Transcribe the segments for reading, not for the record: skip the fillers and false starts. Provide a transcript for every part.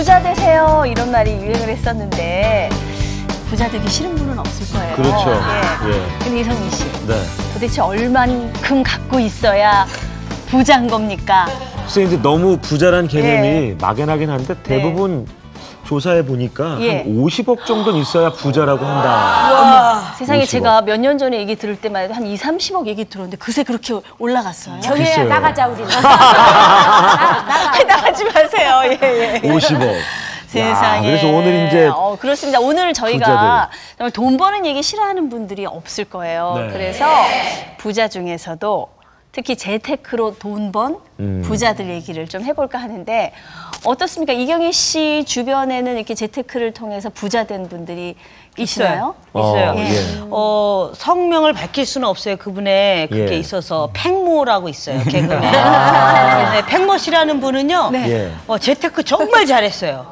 부자 되세요 이런 말이 유행을 했었는데 부자 되기 싫은 분은 없을 거예요. 그렇죠. 예. 예. 근데 이성민 씨, 네. 도대체 얼만큼 갖고 있어야 부자인 겁니까? 글쎄 이제 너무 부자란 개념이 예. 막연하긴 한데 대부분 조사해 보니까 예. 한 50억 정도는 있어야 부자라고 한다. 와. 세상에 50억. 제가 제가 몇 년 전에 얘기 들을 때만 해도 한 2, 30억 얘기 들었는데 그새 그렇게 올라갔어요. 정혜야 나가자 우리는. 나가지 마세요. 예, 예. 50억. 세상에. 그래서 오늘 이제 그렇습니다. 오늘 저희가 정말 돈 버는 얘기 싫어하는 분들이 없을 거예요. 네. 그래서 부자 중에서도 특히 재테크로 돈 번 부자들 얘기를 좀 해볼까 하는데 어떻습니까? 이경희 씨 주변에는 이렇게 재테크를 통해서 부자 된 분들이 있어요? 있어요. 예. 성명을 밝힐 수는 없어요. 그분의 그게 예. 있어서 팽모라고 있어요. 개그맨. 네, 팽모 씨라는 분은요. 예. 재테크 정말 잘했어요.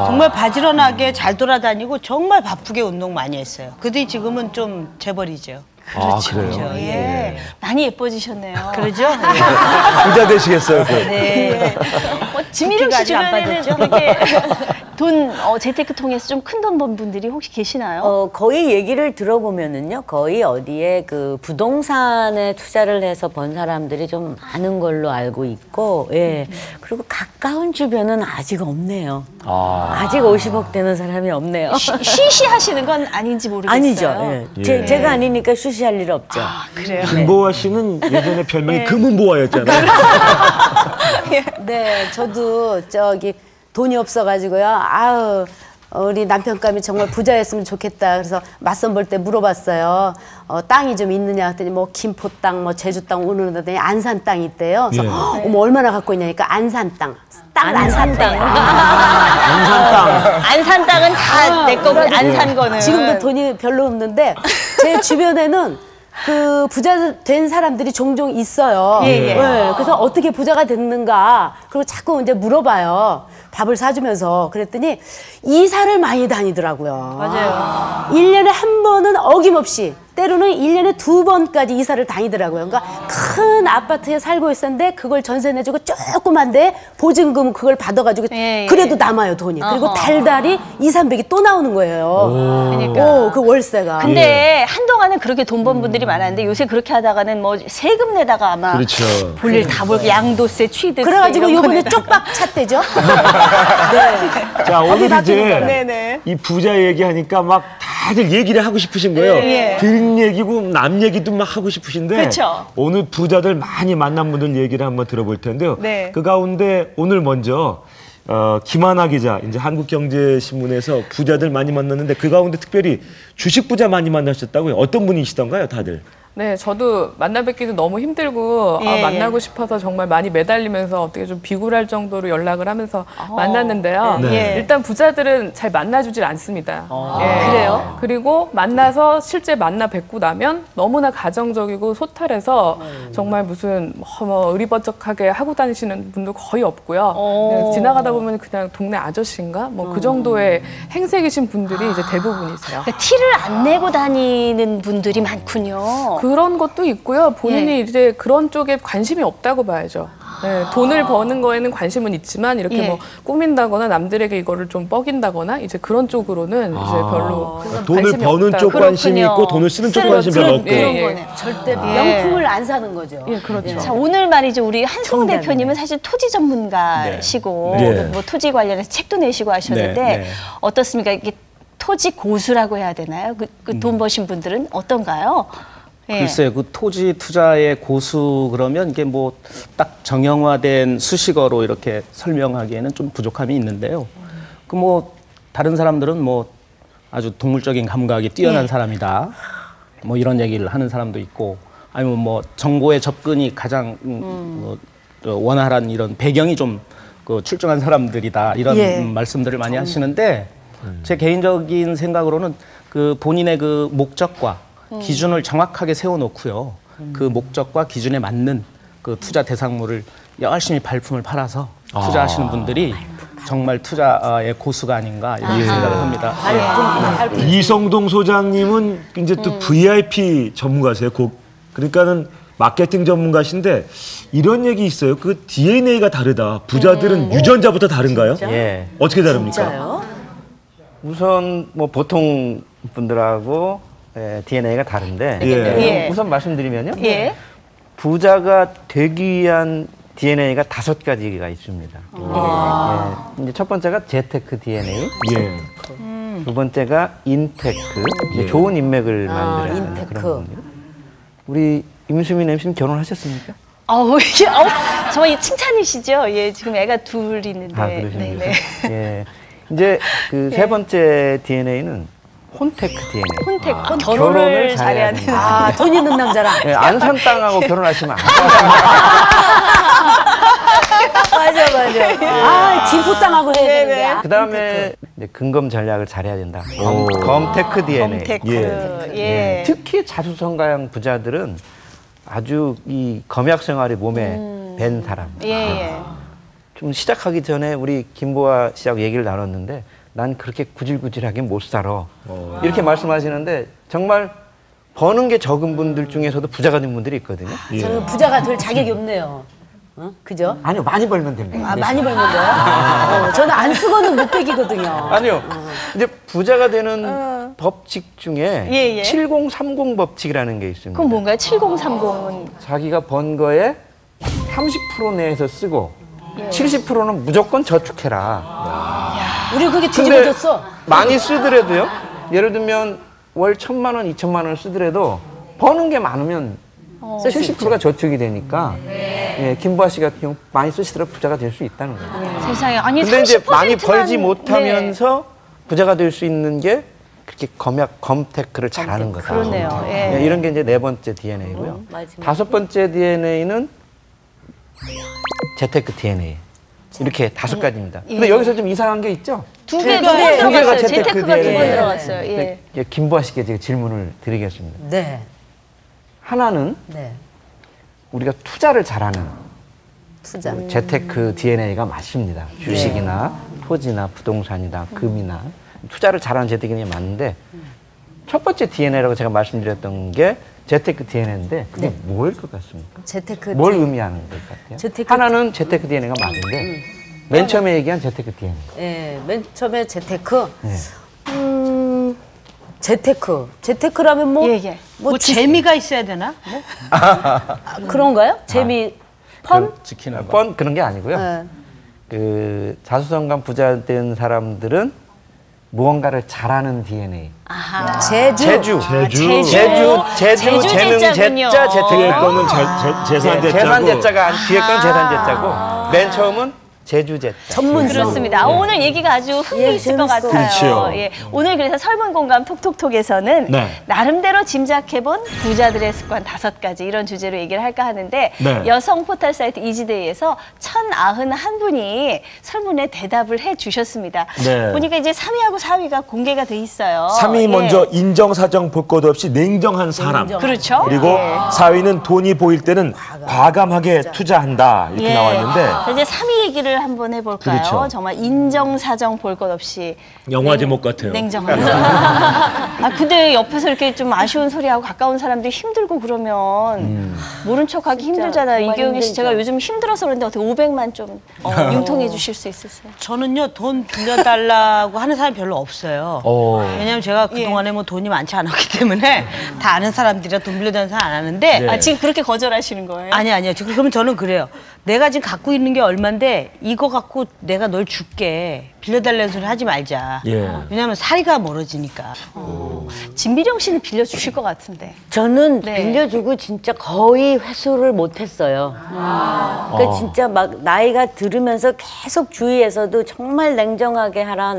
정말 바지런하게 잘 돌아다니고 정말 바쁘게 운동 많이 했어요. 그들이 지금은 좀 재벌이죠. 그렇죠. 그래요? 예. 많이 예뻐지셨네요. 그러죠? 부자 되시겠어요? 네. 지미령 씨 아직 안 주변에는 빠졌죠? 그렇게 돈 재테크 통해서 좀 큰 돈 번 분들이 혹시 계시나요? 거의 얘기를 들어보면은요, 거의 어디에 그 부동산에 투자를 해서 번 사람들이 좀 많은 걸로 알고 있고, 예. 그리고 가까운 주변은 아직 없네요. 아직 50억 되는 사람이 없네요. 쉬쉬하시는 건 아닌지 모르겠어요. 아니죠. 예. 제가 아니니까 쉬쉬할 일 없죠. 그래요? 김보아 씨는 예전에 별명이 금은보아였잖아요. 네, 저도 돈이 없어가지고요. 아우, 우리 남편감이 정말 부자였으면 좋겠다. 그래서 맞선 볼 때 물어봤어요. 땅이 좀 있느냐 했더니 뭐 김포 땅, 뭐 제주 땅 오는 데더니 안산 땅이 있대요. 그래서 어머 얼마나 갖고 있냐니까 안산 땅. 안산 땅. 안산 땅. 안산 땅은 다 내 거고 안 산 거는. 지금도 돈이 별로 없는데 제 주변에는 그 부자 된 사람들이 종종 있어요. 예. 그래서 어떻게 부자가 됐는가 그리고 자꾸 이제 물어봐요. 밥을 사주면서 그랬더니 이사를 많이 다니더라고요. 맞아요. 1년에 한 번은 어김없이 때로는 1년에 2번까지 이사를 다니더라고요. 그러니까 큰 아파트에 살고 있었는데 그걸 전세 내주고 조그만데 보증금 그걸 받아가지고 예. 그래도 남아요 돈이. 그리고 달달이 2, 300이 또 나오는 거예요. 그러니까. 그 월세가. 근데 한동안은 그렇게 돈 번 분들이 많았는데 요새 그렇게 하다가는 뭐 세금 내다가 아마 그렇죠. 볼일 다 벌고 양도세, 취득세 그래가지고 이런 거 요번에 내다가. 쪽박 찼대죠. 네. 자, 오늘 이제 네네. 이 부자 얘기하니까 막 다들 얘기를 하고 싶으신 거예요. 예. 뒷 얘기고 남 얘기도 막 하고 싶으신데 그쵸. 오늘 부자들 많이 만난 분들 얘기를 한번 들어볼 텐데요. 네. 그 가운데 오늘 먼저 김하나 기자, 이제 한국경제신문에서 부자들 많이 만났는데 그 가운데 특별히 주식 부자 많이 만나셨다고요. 어떤 분이시던가요, 다들? 네, 저도 만나 뵙기도 너무 힘들고 예. 만나고 싶어서 정말 많이 매달리면서 어떻게 좀 비굴할 정도로 연락을 하면서 만났는데요. 네. 일단 부자들은 잘 만나주질 않습니다. 그래요? 그리고 만나서 실제 만나 뵙고 나면 너무나 가정적이고 소탈해서 정말 무슨 뭐 의리버쩍하게 하고 다니시는 분도 거의 없고요. 그냥 지나가다 보면 그냥 동네 아저씨인가? 뭐 그 정도의 행색이신 분들이 이제 대부분이세요. 그러니까 티를 안 내고 다니는 분들이 많군요. 그런 것도 있고요. 본인이 이제 그런 쪽에 관심이 없다고 봐야죠. 네, 돈을 버는 거에는 관심은 있지만 이렇게 뭐 꾸민다거나 남들에게 이거를 좀 뻐긴다거나 이제 그런 쪽으로는 이제 별로 돈을 관심이 버는 없다. 쪽 관심이 그렇군요. 있고 돈을 쓰는 쪽 관심이 별로 없고. 그런 거네요. 절대 명품을 안 사는 거죠. 예, 그렇죠. 자, 오늘 말이죠. 우리 한송 정답이네. 대표님은 사실 토지 전문가시고 네. 뭐 토지 관련해서 책도 내시고 하셨는데 네, 네. 어떻습니까? 이게 토지 고수라고 해야 되나요? 그 돈 버신 분들은 어떤가요? 예. 글쎄요, 그 토지 투자의 고수 그러면 이게 뭐 딱 정형화된 수식어로 이렇게 설명하기에는 좀 부족함이 있는데요. 그 뭐 다른 사람들은 뭐 아주 동물적인 감각이 뛰어난 사람이다. 뭐 이런 얘기를 하는 사람도 있고, 아니면 뭐 정보의 접근이 가장 뭐 원활한 이런 배경이 좀 그 출중한 사람들이다 이런 말씀들을 많이 하시는데 제 개인적인 생각으로는 그 본인의 그 목적과 기준을 정확하게 세워놓고요. 그 목적과 기준에 맞는 그 투자 대상물을 열심히 발품을 팔아서 투자하시는 분들이 정말 투자의 고수가 아닌가 이런 생각을 합니다. 이성동 소장님은 이제 또 VIP 전문가세요. 그러니까는 마케팅 전문가신데 이런 얘기 있어요. 그 DNA가 다르다. 부자들은 유전자부터 다른가요? 예. 어떻게 다릅니까? 진짜요? 우선 뭐 보통 분들하고 DNA가 다른데 예. 우선 말씀드리면요. 예. 부자가 되기 위한 DNA가 5가지가 있습니다. 예. 이제 첫 번째가 재테크 DNA, 예. 두 번째가 인테크, 이제 좋은 인맥을 만드는 인테크. 그런 분들. 우리 임수민 MC는 결혼하셨습니까? 이게 정말 칭찬이시죠? 예, 지금 애가 둘 있는데. 그러시군요. 네네. 예. 이제 그 세 번째 DNA는 혼테크 DNA. 혼택, 결혼을 결혼을 잘해야 잘해야 되는. 된다. 돈 있는 남자랑. 예, 안산 땅하고 결혼하시면 안 돼요. 맞아. 김포 땅하고 해야 되는데. 그 다음에 근검 전략을 잘해야 된다. 검테크 DNA. 검테크. 예. 예. 특히 자수성가형 부자들은 아주 이 검약 생활이 몸에 밴 사람. 예. 좀 시작하기 전에 우리 김보아 씨하고 얘기를 나눴는데 난 그렇게 구질구질하게 못 살아. 이렇게 말씀하시는데 정말 버는 게 적은 분들 중에서도 부자가 된 분들이 있거든요. 저는 부자가 될 자격이 없네요. 어? 그죠? 아니요, 많이 벌면 됩니다. 많이 벌면 돼요? 저는 안 쓰고는 못 빼기거든요. 아니요. 이제 부자가 되는 법칙 중에 예. 7030 법칙이라는 게 있습니다. 그럼 뭔가요? 7030은 자기가 번 거에 30% 내에서 쓰고 70%는 무조건 저축해라. 우리 그게 근데 뒤집어졌어. 많이 쓰더라도요. 예를 들면 월 1,000만 원, 2,000만 원을 쓰더라도 버는 게 많으면 70%가 저축이 되니까 예, 김보아 씨 같은 경우 많이 쓰시더라도 부자가 될 수 있다는 거예요. 세상에 아니 근데 이제 30%만 많이 벌지 못하면서 부자가 될 수 있는 게 그렇게 검테크를 잘하는 거다. 그러네요. 예. 예, 이런 게 이제 네 번째 DNA고요. 다섯 번째 DNA는 재테크 DNA. 이렇게 5가지입니다. 근데 여기서 좀 이상한 게 있죠? 두 개 두 개가 들어갔어요. 재테크 재테크가 두 번 DNA. 들어갔어요. 예. 네, 예, 김보아 씨께 제가 질문을 드리겠습니다. 네. 하나는 네. 우리가 투자를 잘하는 투자. 재테크 DNA가 맞습니다. 주식이나 토지나 부동산이나 금이나 투자를 잘하는 재테크 DNA가 맞는데 첫 번째 DNA라고 제가 말씀드렸던 게 재테크 DNA인데 그게 뭐일 것 같습니까? 재테크. 뭘 의미하는 것 같아요? 재테크 하나는 재테크 DNA가 맞는데 맨 처음에 얘기한 재테크 DNA. 예, 맨 처음에 재테크. 네. 재테크. 재테크라면 뭐, 예. 뭐 재미가 있어야 되나? 뭐? 그런가요? 재미, 펀? 지키는 거. 뻔 그런 게 아니고요. 네. 그 자수성가 부자 된 사람들은 무언가를 잘하는 DNA. 아하. 제주, 제주. 재능, 제자군요. 재자, 재테크. 뒤에 거는 재산 대자고. 재산 제자가 아니 뒤에 건 재산 제자고 맨 처음은 제주 제자. 전문성. 그렇습니다. 오늘 얘기가 아주 흥미있을 것 재밌어. 같아요. 그렇죠. 예. 오늘 그래서 설문공감 톡톡톡에서는 네. 나름대로 짐작해본 부자들의 습관 5가지 이런 주제로 얘기를 할까 하는데 네. 여성 포털 사이트 이지데이에서 1,091분이 설문에 대답을 해주셨습니다. 네. 보니까 이제 3위하고 4위가 공개가 돼 있어요. 3위 예. 먼저 인정사정 볼 것 없이 냉정한 사람. 그렇죠. 그리고 예. 4위는 돈이 보일 때는 과감하게 투자한다. 이렇게 나왔는데 자, 이제 3위 얘기를 한번 해볼까요? 그렇죠. 정말 인정사정 볼 것 없이 영화 제목 같아요. 냉정한. 아 근데 옆에서 이렇게 좀 아쉬운 소리하고 가까운 사람들이 힘들고 그러면 모른 척하기 힘들잖아요. 정말 이경희 씨 힘들죠. 제가 요즘 힘들어서 그런데 어떻게 500만 좀 융통해 주실 수 있으세요? 저는요 돈 빌려달라고 하는 사람이 별로 없어요. 왜냐면 제가 그동안에 뭐 돈이 많지 않았기 때문에 다 아는 사람들이라 돈 빌려달라는 사람 안 하는데 네. 아 지금 그렇게 거절하시는 거예요? 아니요. 그러면 저는 그래요. 내가 지금 갖고 있는 게 얼만데 이거 갖고 내가 널 줄게. 빌려달라는 소리 하지 말자. 예. 왜냐면 사이가 멀어지니까. 진미령 씨는 빌려주실 것 같은데. 저는 네. 빌려주고 진짜 거의 회수를 못했어요. 그러니까 진짜 막 나이가 들으면서 계속 주위에서도 정말 냉정하게 하라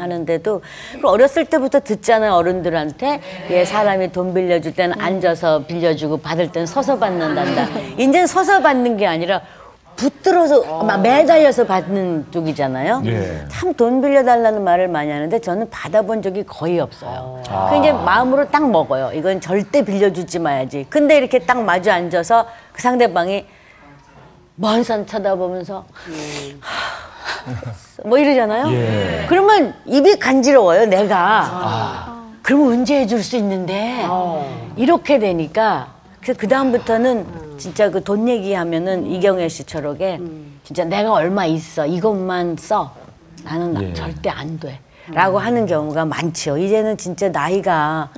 하는데도 어렸을 때부터 듣잖아요, 어른들한테. 예, 사람이 돈 빌려줄 때는 앉아서 빌려주고 받을 때는 서서 받는단다. 이제는 서서 받는 게 아니라 붙들어서 막 매달려서 받는 쪽이잖아요. 예. 참 돈 빌려달라는 말을 많이 하는데 저는 받아본 적이 거의 없어요. 그 이제 마음으로 딱 먹어요. 이건 절대 빌려주지 마야지. 근데 이렇게 딱 마주 앉아서 그 상대방이 먼 산 쳐다보면서 뭐 이러잖아요. 예. 그러면 입이 간지러워요, 내가. 그러면 언제 해줄 수 있는데 이렇게 되니까 그래서 그 다음부터는 진짜 그 돈 얘기하면은 이경혜 씨처럼게 진짜 내가 얼마 있어 이것만 써. 나는 절대 안 돼. 라고 하는 경우가 많죠. 이제는 진짜 나이가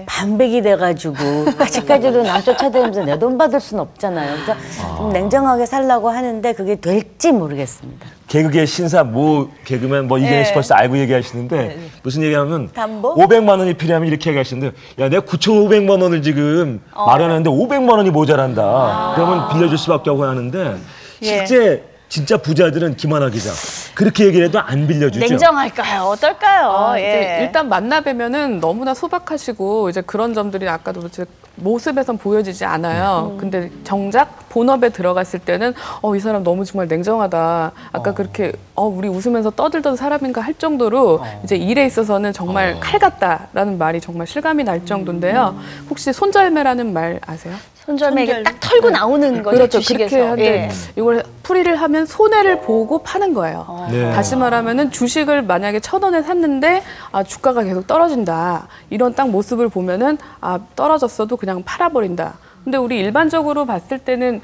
반백이 돼가지고 아직까지도 남 쫓아다니면서 내 돈 받을 수는 없잖아요. 그래서 좀 냉정하게 살라고 하는데 그게 될지 모르겠습니다. 개그계 신사 모 개그맨 뭐 이경혜 씨 벌써 알고 얘기하시는데 무슨 얘기하면 담보? 500만 원이 필요하면 이렇게 얘기하시는데 야 내가 9,500만 원을 지금 마련하는데 500만 원이 모자란다. 그러면 빌려줄 수밖에 없고 하는데 실제 진짜 부자들은 김하나 기자 그렇게 얘기를 해도 안 빌려주죠. 냉정할까요? 어떨까요? 이제 일단 만나 뵈면은 너무나 소박하시고 이제 그런 점들이 아까도 모습에선 보여지지 않아요. 근데 정작 본업에 들어갔을 때는 이 사람 너무 정말 냉정하다. 아까 그렇게 우리 웃으면서 떠들던 사람인가 할 정도로 이제 일에 있어서는 정말 칼 같다라는 말이 정말 실감이 날 정도인데요. 혹시 손절매라는 말 아세요? 손절매 딱 털고 나오는 거죠. 그렇죠. 주식에서. 그렇게 하는데 이걸 풀이를 하면 손해를 보고 파는 거예요. 다시 말하면은 주식을 만약에 1,000원에 샀는데 주가가 계속 떨어진다. 이런 딱 모습을 보면은 떨어졌어도 그냥 팔아버린다. 근데 우리 일반적으로 봤을 때는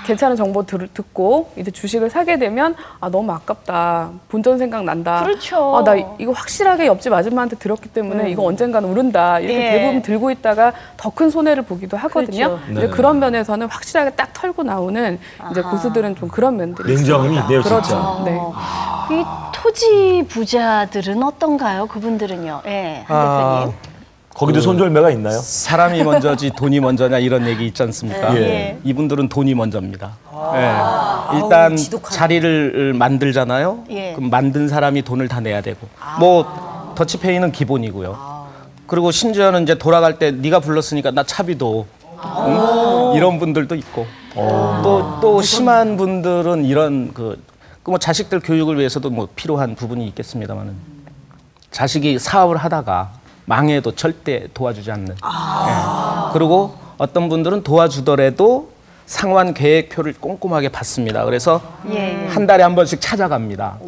괜찮은 정보 듣고 이제 주식을 사게 되면 너무 아깝다. 본전 생각난다. 그렇죠. 나 이거 확실하게 옆집 아줌마한테 들었기 때문에 이거 언젠가는 오른다. 이렇게 대부분 들고 있다가 더 큰 손해를 보기도 하거든요. 그렇죠. 그런 면에서는 확실하게 딱 털고 나오는 이제 고수들은 좀 그런 면들이 냉정함이 있습니다. 있네요, 그렇죠. 진짜. 네. 이 토지 부자들은 어떤가요? 그분들은요. 한 대표님. 거기도 손절매가 있나요? 사람이 먼저지 돈이 먼저냐 이런 얘기 있지 않습니까? 이분들은 돈이 먼저입니다. 일단 자리를 만들잖아요. 그럼 만든 사람이 돈을 다 내야 되고 뭐 더치페이는 기본이고요. 그리고 심지어는 이제 돌아갈 때 네가 불렀으니까 나 차비도 이런 분들도 있고 또 심한 분들은 이런 뭐 자식들 교육을 위해서도 뭐 필요한 부분이 있겠습니다만은 자식이 사업을 하다가 망해도 절대 도와주지 않는. 그리고 어떤 분들은 도와주더라도 상환 계획표를 꼼꼼하게 받습니다. 그래서 한 달에 한 번씩 찾아갑니다.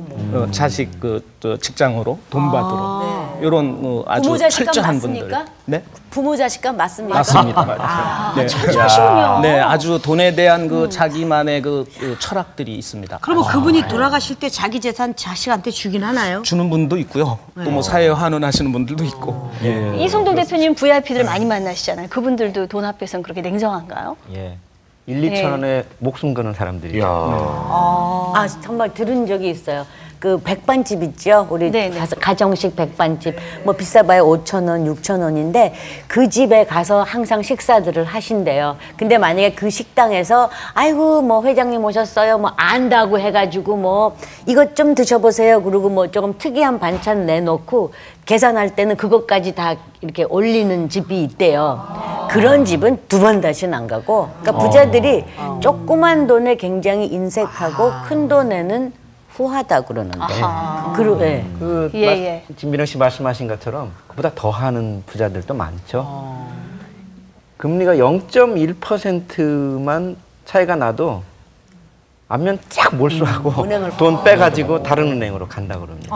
자식 직장으로 돈 받으러. 이런 아주 부모 자식감 철저한 맞습니까? 분들. 네? 부모 자식감 맞습니까? 맞습니다. 네. 철저하시군요. 네, 아주 돈에 대한 자기만의 철학들이 있습니다. 그러면 그분이 돌아가실 때 자기 재산 자식한테 주긴 하나요? 주는 분도 있고요. 또 뭐 사회 환원하시는 분들도 있고. 이성동 대표님 VIP들 많이 만나시잖아요. 그분들도 돈 앞에서는 그렇게 냉정한가요? 1, 2천 원에 목숨 거는 사람들이죠. 정말 들은 적이 있어요. 그 백반집 있죠? 우리 네네. 가서 가정식 백반집. 뭐 비싸봐야 5,000원, 6,000원인데 그 집에 가서 항상 식사들을 하신대요. 근데 만약에 그 식당에서 아이고 뭐 회장님 오셨어요. 뭐 안다고 해가지고 뭐 이것 좀 드셔보세요. 그리고 뭐 조금 특이한 반찬 내놓고 계산할 때는 그것까지 다 이렇게 올리는 집이 있대요. 그런 집은 두 번 다시는 안 가고. 그러니까 부자들이 조그만 돈에 굉장히 인색하고 큰 돈에는 후하다 그러는데. 진민영 씨 말씀하신 것처럼 그보다 더 하는 부자들도 많죠. 금리가 0.1%만 차이가 나도 안면 쫙 몰수하고 돈 빼가지고 다른 은행으로 간다 그럽니다.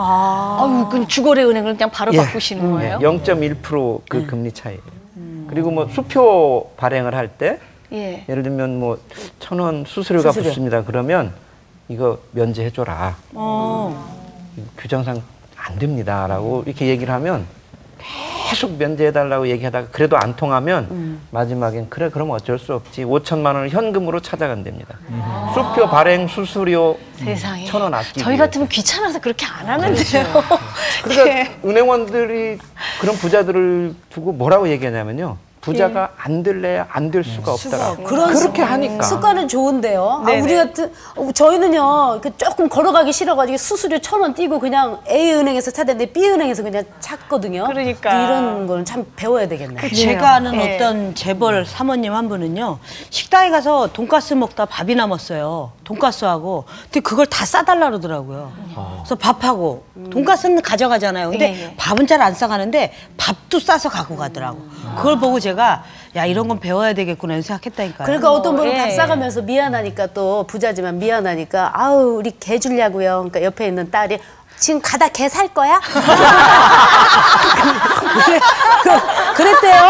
그럼 주거래 은행을 그냥 바로 바꾸시는 거예요? 0.1% 그 금리 차이예요. 그리고 뭐 수표 발행을 할 때 예를 들면 뭐 1,000원 수수료가 붙습니다. 그러면 이거 면제해줘라. 규정상 안 됩니다라고 이렇게 얘기를 하면 계속 면제해달라고 얘기하다가 그래도 안 통하면 마지막엔 그래 그럼 어쩔 수 없지 5천만 원을 현금으로 찾아간답니다. 수표 발행 수수료 세상에. 1,000원 아끼기 저희 같으면 귀찮아서 그렇게 안 하는데요. 그러니까 은행원들이 그런 부자들을 두고 뭐라고 얘기하냐면요. 부자가 안 들래야 안 될 수가 없더라. 그렇게 하니까. 습관은 좋은데요. 우리 같은 저희는요 그 조금 걸어가기 싫어가지고 수수료 1,000원 띄고 그냥 A 은행에서 찾았는데 B 은행에서 그냥 찾거든요. 그러니까. 이런 거는 참 배워야 되겠네요. 제가 아는 어떤 재벌 사모님 한 분은요 식당에 가서 돈가스 먹다 밥이 남았어요. 돈가스하고 근데 그걸 다 싸달라 그러더라고요. 그래서 밥하고 돈가스는 가져가잖아요. 근데 밥은 잘 안 싸가는데 밥도 싸서 갖고 가더라고. 그걸 보고 제가 야 이런 건 배워야 되겠구나 이런 생각했다니까요. 그러니까 어떤 분은 밥 싸가면서 미안하니까 또 부자지만 미안하니까 아우 우리 개 주려고요. 그러니까 옆에 있는 딸이 지금 가다 개 살 거야? 그랬대요.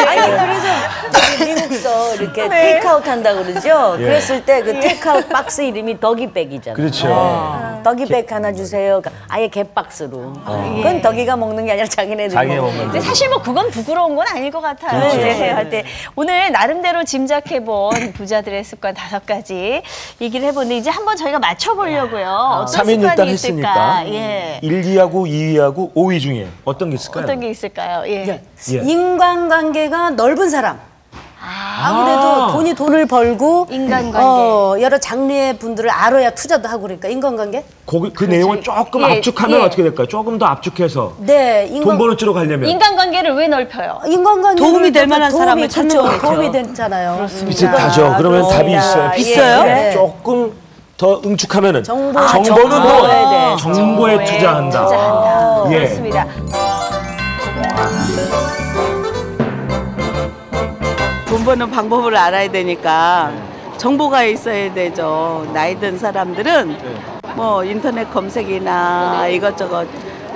아니 그래서 저기 미국서 이렇게 테이크아웃 한다 그러죠. 예. 그랬을 때 그 테이크아웃 박스 이름이 더기백이잖아요. 그렇죠. 더기백 하나 주세요. 아예 개박스로. 그건 더기가 먹는 게 아니라 자기네들이 자기가 먹는 먹는 근데 사실 뭐 그건 부끄러운 건 아닐 것 같아요. 그렇죠. 네, 하여튼 오늘 나름대로 짐작해본 부자들의 습관 5가지 얘기를 해보는데 이제 한번 저희가 맞춰보려고요. 어떤 3위는 일단 습관이 했으니까 있을까? 예. 1, 2하고 2위하고 5위 중에 어떤 게 있을까요? 어떤 게 있을까요? 예. 예. 인간관계가 넓은 사람. 아무래도 돈을 벌고 인간관계. 여러 장르의 분들을 알아야 투자도 하고 그러니까 인간관계? 그 내용을 조금 예, 압축하면 예. 어떻게 될까요? 조금 더 압축해서 네, 돈 버는 쪽으로 가려면 인간관계를 왜 넓혀요? 인간관계 도움이 될 만한 사람을 찾는 거겠죠. 도움이 됐잖아요. 비슷하죠. 그러면 답이 있어요. 있어요? 네. 조금 더 응축하면은 정보. 정보는 뭐 정보에 정보에 투자한다. 예. 그렇습니다. 돈 버는 방법을 알아야 되니까 정보가 있어야 되죠. 나이 든 사람들은 뭐 인터넷 검색이나 이것저것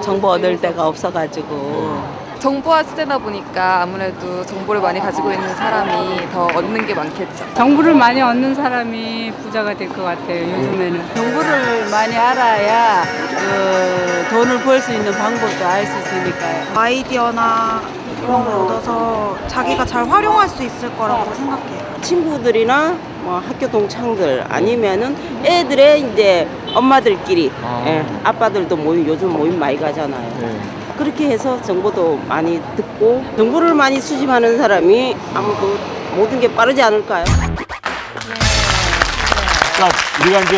정보 얻을 데가 없어가지고 정보화 시대다 보니까 아무래도 정보를 많이 가지고 있는 사람이 더 얻는 게 많겠죠. 정보를 많이 얻는 사람이 부자가 될 것 같아요, 요즘에는. 정보를 많이 알아야 그 돈을 벌 수 있는 방법도 알 수 있으니까요. 아이디어나 이런 걸 얻어서 자기가 잘 활용할 수 있을 거라고 생각해요. 친구들이나 뭐 학교 동창들 아니면은 애들의 이제 엄마들끼리 예, 아빠들도 요즘 모임 많이 가잖아요. 그렇게 해서 정보도 많이 듣고 정보를 많이 수집하는 사람이 아무도 모든 게 빠르지 않을까요? 그러니까 우리가 이제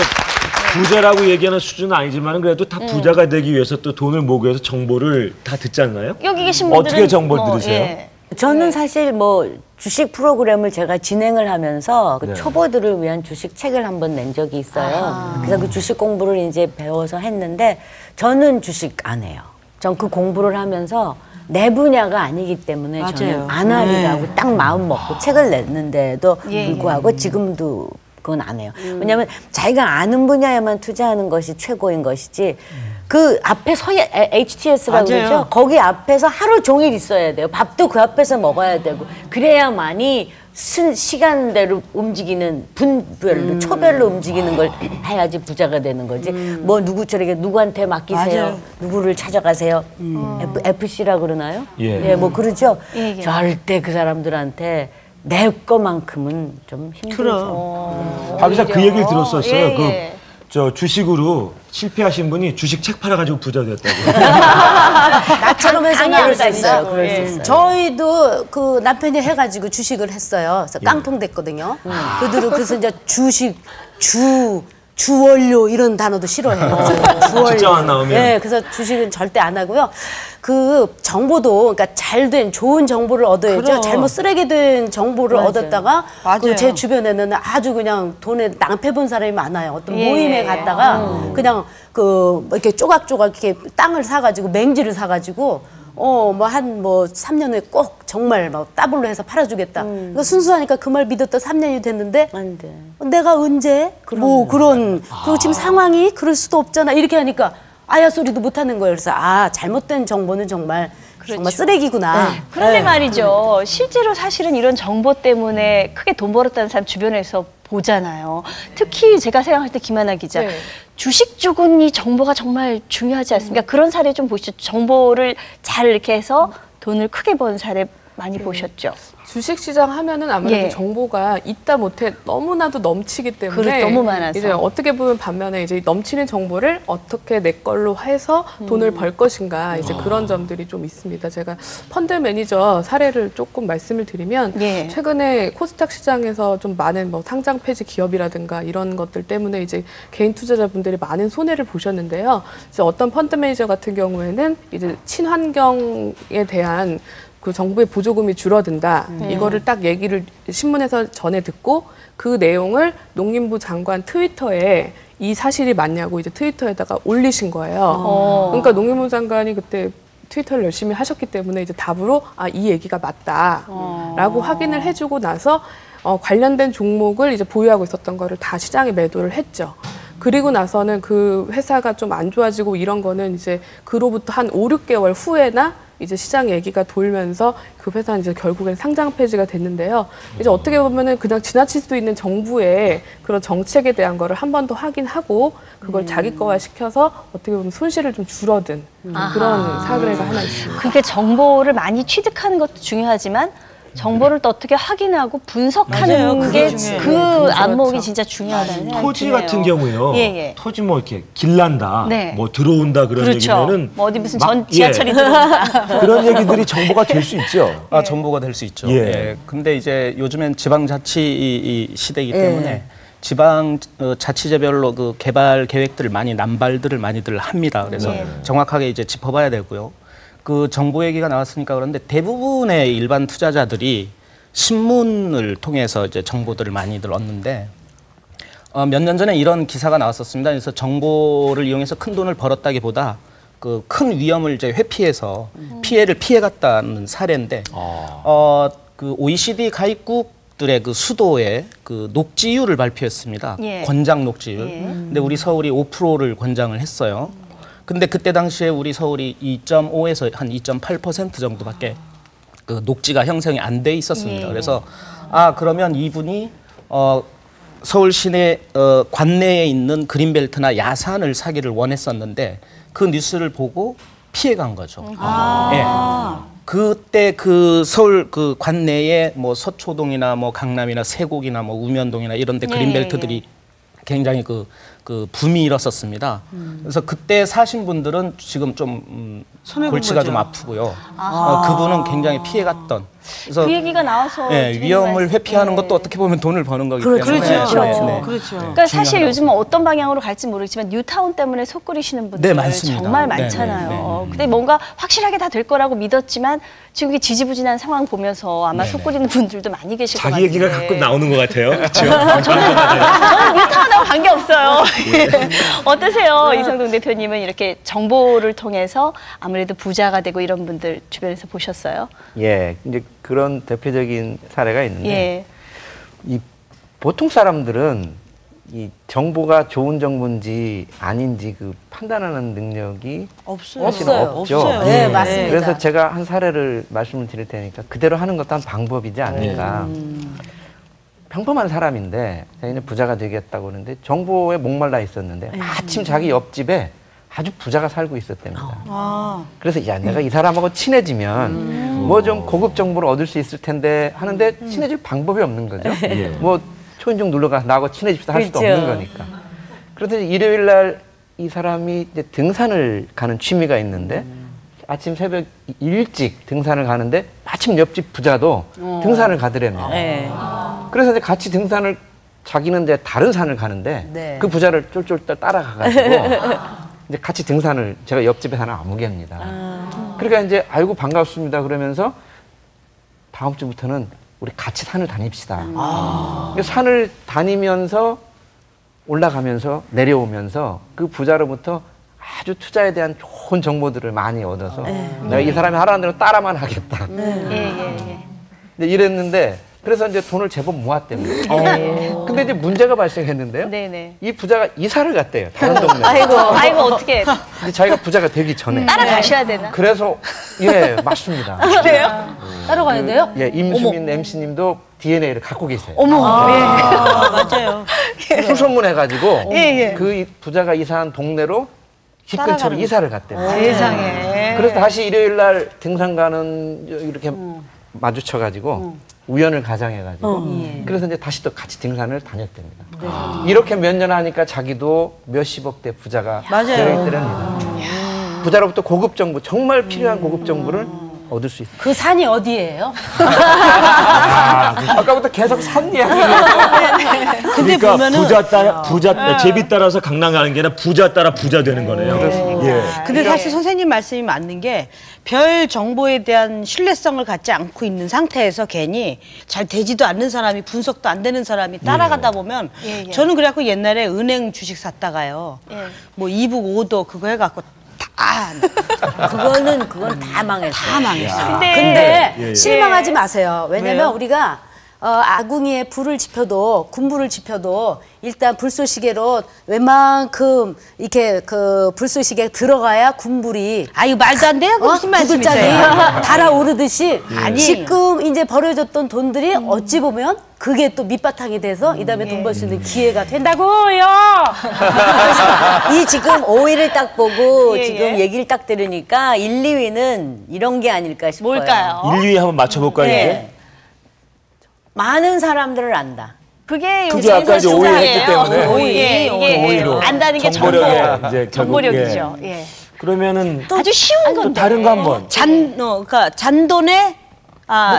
부자라고 얘기하는 수준은 아니지만 그래도 다 부자가 되기 위해서 또 돈을 모으기 위해서 정보를 다 듣지 않나요? 여기 계신 분들은 어떻게 정보를 들으세요? 예. 저는 사실 뭐 주식 프로그램을 제가 진행을 하면서 그 네. 초보들을 위한 주식 책을 한번 낸 적이 있어요. 그래서 그 주식 공부를 이제 배워서 했는데 저는 주식 안 해요. 전 그 공부를 하면서 내 분야가 아니기 때문에 저는 안 하리라고 딱 마음 먹고 책을 냈는데도 불구하고 지금도 그건 안 해요. 왜냐하면 자기가 아는 분야에만 투자하는 것이 최고인 것이지 그 앞에 HTS라고 그러죠? 거기 앞에서 하루 종일 있어야 돼요. 밥도 그 앞에서 먹어야 되고 그래야만이 시간대로 움직이는 분별로 초별로 움직이는 걸 해야지 부자가 되는 거지. 뭐 누구한테 맡기세요. 맞아요. 누구를 찾아가세요. FC라 그러나요? 예. 뭐 그러죠. 예. 절대 그 사람들한테 내 거만큼은 좀 힘들죠. 박 기자 그 얘기를 들었었어요. 예. 저 주식으로 실패하신 분이 주식 책 팔아가지고 부자 됐다고. 나처럼 해서 나올 수 있어요. 그럴 수 있어요. 저희도 그 남편이 해가지고 주식을 했어요. 그래서 깡통 됐거든요. 그들은 그래서 이제 주식, 주원료 이런 단어도 싫어해요. 주원료. 진짜만 나오면. 네, 그래서 주식은 절대 안 하고요. 그 정보도 그러니까 잘된 좋은 정보를 얻어야죠. 잘못 쓰레기 된 정보를 얻었다가 그 제 주변에는 아주 그냥 돈에 낭패 본 사람이 많아요. 어떤 모임에 갔다가 그냥 그 이렇게 조각조각 이렇게 땅을 사가지고 맹지를 사가지고 뭐 3년 후에 꼭 정말 막 더블로 해서 팔아주겠다. 그러니까 순수하니까 그 말 믿었다 3년이 됐는데 안 돼. 내가 언제 뭐 그런 그리고 지금 상황이 그럴 수도 없잖아 이렇게 하니까 아야 소리도 못 하는 거예요. 그래서 잘못된 정보는 정말 쓰레기구나. 그런데 말이죠. 실제로 사실은 이런 정보 때문에 크게 돈 벌었다는 사람 주변에서 보잖아요. 특히 제가 생각할 때 김하나 기자, 주식 쪽은 이 정보가 정말 중요하지 않습니까? 그런 사례 좀 보시죠. 정보를 잘 이렇게 해서 돈을 크게 번 사례 많이 보셨죠? 주식시장 하면은 아무래도 정보가 있다 못해 너무나도 넘치기 때문에 너무 많아서 이제 어떻게 보면 반면에 이제 넘치는 정보를 어떻게 내 걸로 해서 돈을 벌 것인가 이제 그런 점들이 좀 있습니다. 제가 펀드 매니저 사례를 조금 말씀을 드리면 최근에 코스닥 시장에서 좀 많은 뭐 상장 폐지 기업이라든가 이런 것들 때문에 이제 개인 투자자분들이 많은 손해를 보셨는데요. 이제 어떤 펀드 매니저 같은 경우에는 이제 친환경에 대한 그 정부의 보조금이 줄어든다. 이거를 딱 얘기를 신문에서 전해 듣고 그 내용을 농림부 장관 트위터에 이 사실이 맞냐고 이제 트위터에다가 올리신 거예요. 그러니까 농림부 장관이 그때 트위터를 열심히 하셨기 때문에 이제 답으로 이 얘기가 맞다라고 확인을 해주고 나서 관련된 종목을 이제 보유하고 있었던 거를 다 시장에 매도를 했죠. 그리고 나서는 그 회사가 좀 안 좋아지고 이런 거는 이제 그로부터 한 5, 6개월 후에나 이제 시장 얘기가 돌면서 그 회사는 이제 결국엔 상장 폐지가 됐는데요. 이제 어떻게 보면은 그냥 지나칠 수도 있는 정부의 그런 정책에 대한 거를 한 번 더 확인하고 그걸 자기 거화 시켜서 어떻게 보면 손실을 좀 줄어든 그런 사례가 하나 있습니다. 그러니까 정보를 많이 취득하는 것도 중요하지만 정보를 또 어떻게 확인하고 분석하는 게 그 안목이 진짜 중요하다는 생각이 토지 드네요. 같은 경우요. 예. 토지 뭐 이렇게 길난다, 네. 뭐 들어온다 그런 그렇죠. 얘기면은 뭐 어디 무슨 막, 지하철이 들어온다. 그런 얘기들이 정보가 될 수 있죠. 정보가 될 수 있죠. 예. 예. 근데 이제 요즘엔 지방자치 시대이기 때문에 지방 자치제별로 그 개발 계획들을 남발들을 많이들 합니다. 그래서 정확하게 이제 짚어봐야 되고요. 그 정보 얘기가 나왔으니까 그런데 대부분의 일반 투자자들이 신문을 통해서 이제 정보들을 많이들 얻는데 몇 년 전에 이런 기사가 나왔었습니다. 그래서 정보를 이용해서 큰 돈을 벌었다기보다 그 큰 위험을 이제 회피해서 피해를 피해갔다는 사례인데 그 OECD 가입국들의 그 수도의 그 녹지율을 발표했습니다. 권장 녹지율. 근데 우리 서울이 5%를 권장을 했어요. 근데 그때 당시에 우리 서울이 2.5에서 한 2.8% 정도밖에 그 녹지가 형성이 안 돼 있었습니다. 그래서 그러면 이분이 서울 시내 관내에 있는 그린벨트나 야산을 사기를 원했었는데 그 뉴스를 보고 피해간 거죠. 예. 그때 그 서울 그 관내에 뭐 서초동이나 뭐 강남이나 세곡이나 뭐 우면동이나 이런데 그린벨트들이 굉장히 그 붐이 일었었습니다. 그래서 그때 사신 분들은 지금 좀 골치가 좀 아프고요. 그분은 굉장히 피해갔던. 그래서 그 얘기가 나와서 위험을 회피하는 것도 어떻게 보면 돈을 버는 거기 때문에. 그렇죠. 그러니까 사실 요즘은 어떤 방향으로 갈지 모르겠지만 뉴타운 때문에 속 끓이시는 분들 정말 많잖아요. 근데 뭔가 확실하게 다 될 거라고 믿었지만 지금 이게 지지부진한 상황 보면서 아마 속 끓이는 분들도 많이 계실 것 같아요. 자기 얘기가 가끔 나오는 것 같아요. 그렇죠? 저는 뉴타운하고 관계없어요. 어떠세요? 이성동 대표님은 이렇게 정보를 통해서 아무래도 부자가 되고 이런 분들 주변에서 보셨어요? 예, 이제 그런 대표적인 사례가 있는데 이 보통 사람들은 이 정보가 좋은 정보인지 아닌지 그 판단하는 능력이 없어요. 네, 맞습니다. 그래서 제가 한 사례를 말씀을 드릴 테니까 그대로 하는 것도 한 방법이지 않을까. 평범한 사람인데 자기는 부자가 되겠다고 그러는데 정보에 목말라 있었는데 마침 자기 옆집에 아주 부자가 살고 있었답니다. 그래서 야 내가 이 사람하고 친해지면 뭐 좀 고급 정보를 얻을 수 있을 텐데 하는데 친해질 방법이 없는 거죠. 뭐 초인종 눌러가 나하고 친해집시다 할 수도 없는 거니까. 그래서 일요일 날 이 사람이 이제 등산을 가는 취미가 있는데 아침 새벽 일찍 등산을 가는데 마침 옆집 부자도 등산을 가더랬네요. 그래서 이제 같이 등산을 자기는 이제 다른 산을 가는데 그 부자를 쫄쫄 따라가가지고 이제 같이 등산을 제가 옆집에 사는 아무개입니다. 그러니까 이제 아이고 반갑습니다 그러면서 다음 주부터는 우리 같이 산을 다닙시다. 산을 다니면서 올라가면서 내려오면서 그 부자로부터 아주 투자에 대한 좋은 정보들을 많이 얻어서 내가 이 사람이 하라는 대로 따라만 하겠다. 근데 이랬는데 그래서 이제 돈을 제법 모았답니다. 근데 이제 문제가 발생했는데요. 이 부자가 이사를 갔대요. 다른 동네. 아이고 어떻게? 근데 자기가 부자가 되기 전에 따라가셔야 되나? 그래서 맞습니다. 그래요? 따라가야 돼요? 예, 임수민 MC님도 DNA를 갖고 계세요. 맞아요. 수소문해가지고 그 부자가 이사한 동네로 집 근처로 이사를 갔대요. 세상에. 그래서 다시 일요일 날 등산 가는 이렇게 마주쳐가지고 우연을 가장해가지고 그래서 이제 다시 또 같이 등산을 다녔답니다. 이렇게 몇 년 하니까 자기도 몇십억대 부자가 되어있더랍니다. 부자로부터 고급 정보, 정말 필요한 고급 정보를 얻을 수 있어요. 그 산이 어디예요? 아까부터 계속 산 이야기를 근데 그러니까 보면은 부자 제비 따라서 강남 가는 게 아니라 부자 따라 부자 되는 거네요. 근데 사실 선생님 말씀이 맞는 게 별 정보에 대한 신뢰성을 갖지 않고 있는 상태에서 괜히 잘 되지도 않는 사람이 분석도 안 되는 사람이 따라가다 보면 저는 그래갖고 옛날에 은행 주식 샀다가요. 뭐 이북 5도 그거 해갖고 그건 다 망했어요. 근데 실망하지 마세요. 왜냐면 우리가 아궁이에 불을 지펴도 군불을 지펴도 일단 불쏘시개로 웬만큼 이렇게 그 불쏘시개 들어가야 군불이 아유 말도 안 돼요. 무슨 말씀이세요? 달아오르듯이 아니. 지금 이제 버려졌던 돈들이 어찌 보면 그게 또 밑바탕이 돼서 이 다음에 돈 벌 수 있는 기회가 된다고요. 이 지금 5위를 딱 보고 지금 얘기를 딱 들으니까 1, 2위는 이런 게 아닐까 싶어요. 뭘까요? 1, 2위 한번 맞춰볼까요? 이제? 많은 사람들을 안다. 그게 그게 아까 이제 5위 했기 때문에. 이게 5위로. 안다는 게 정보력의 이제 결국, 정보력이죠. 예. 그러면 아주 쉬운 또 건데. 다른 거 한번. 그러니까 잔돈에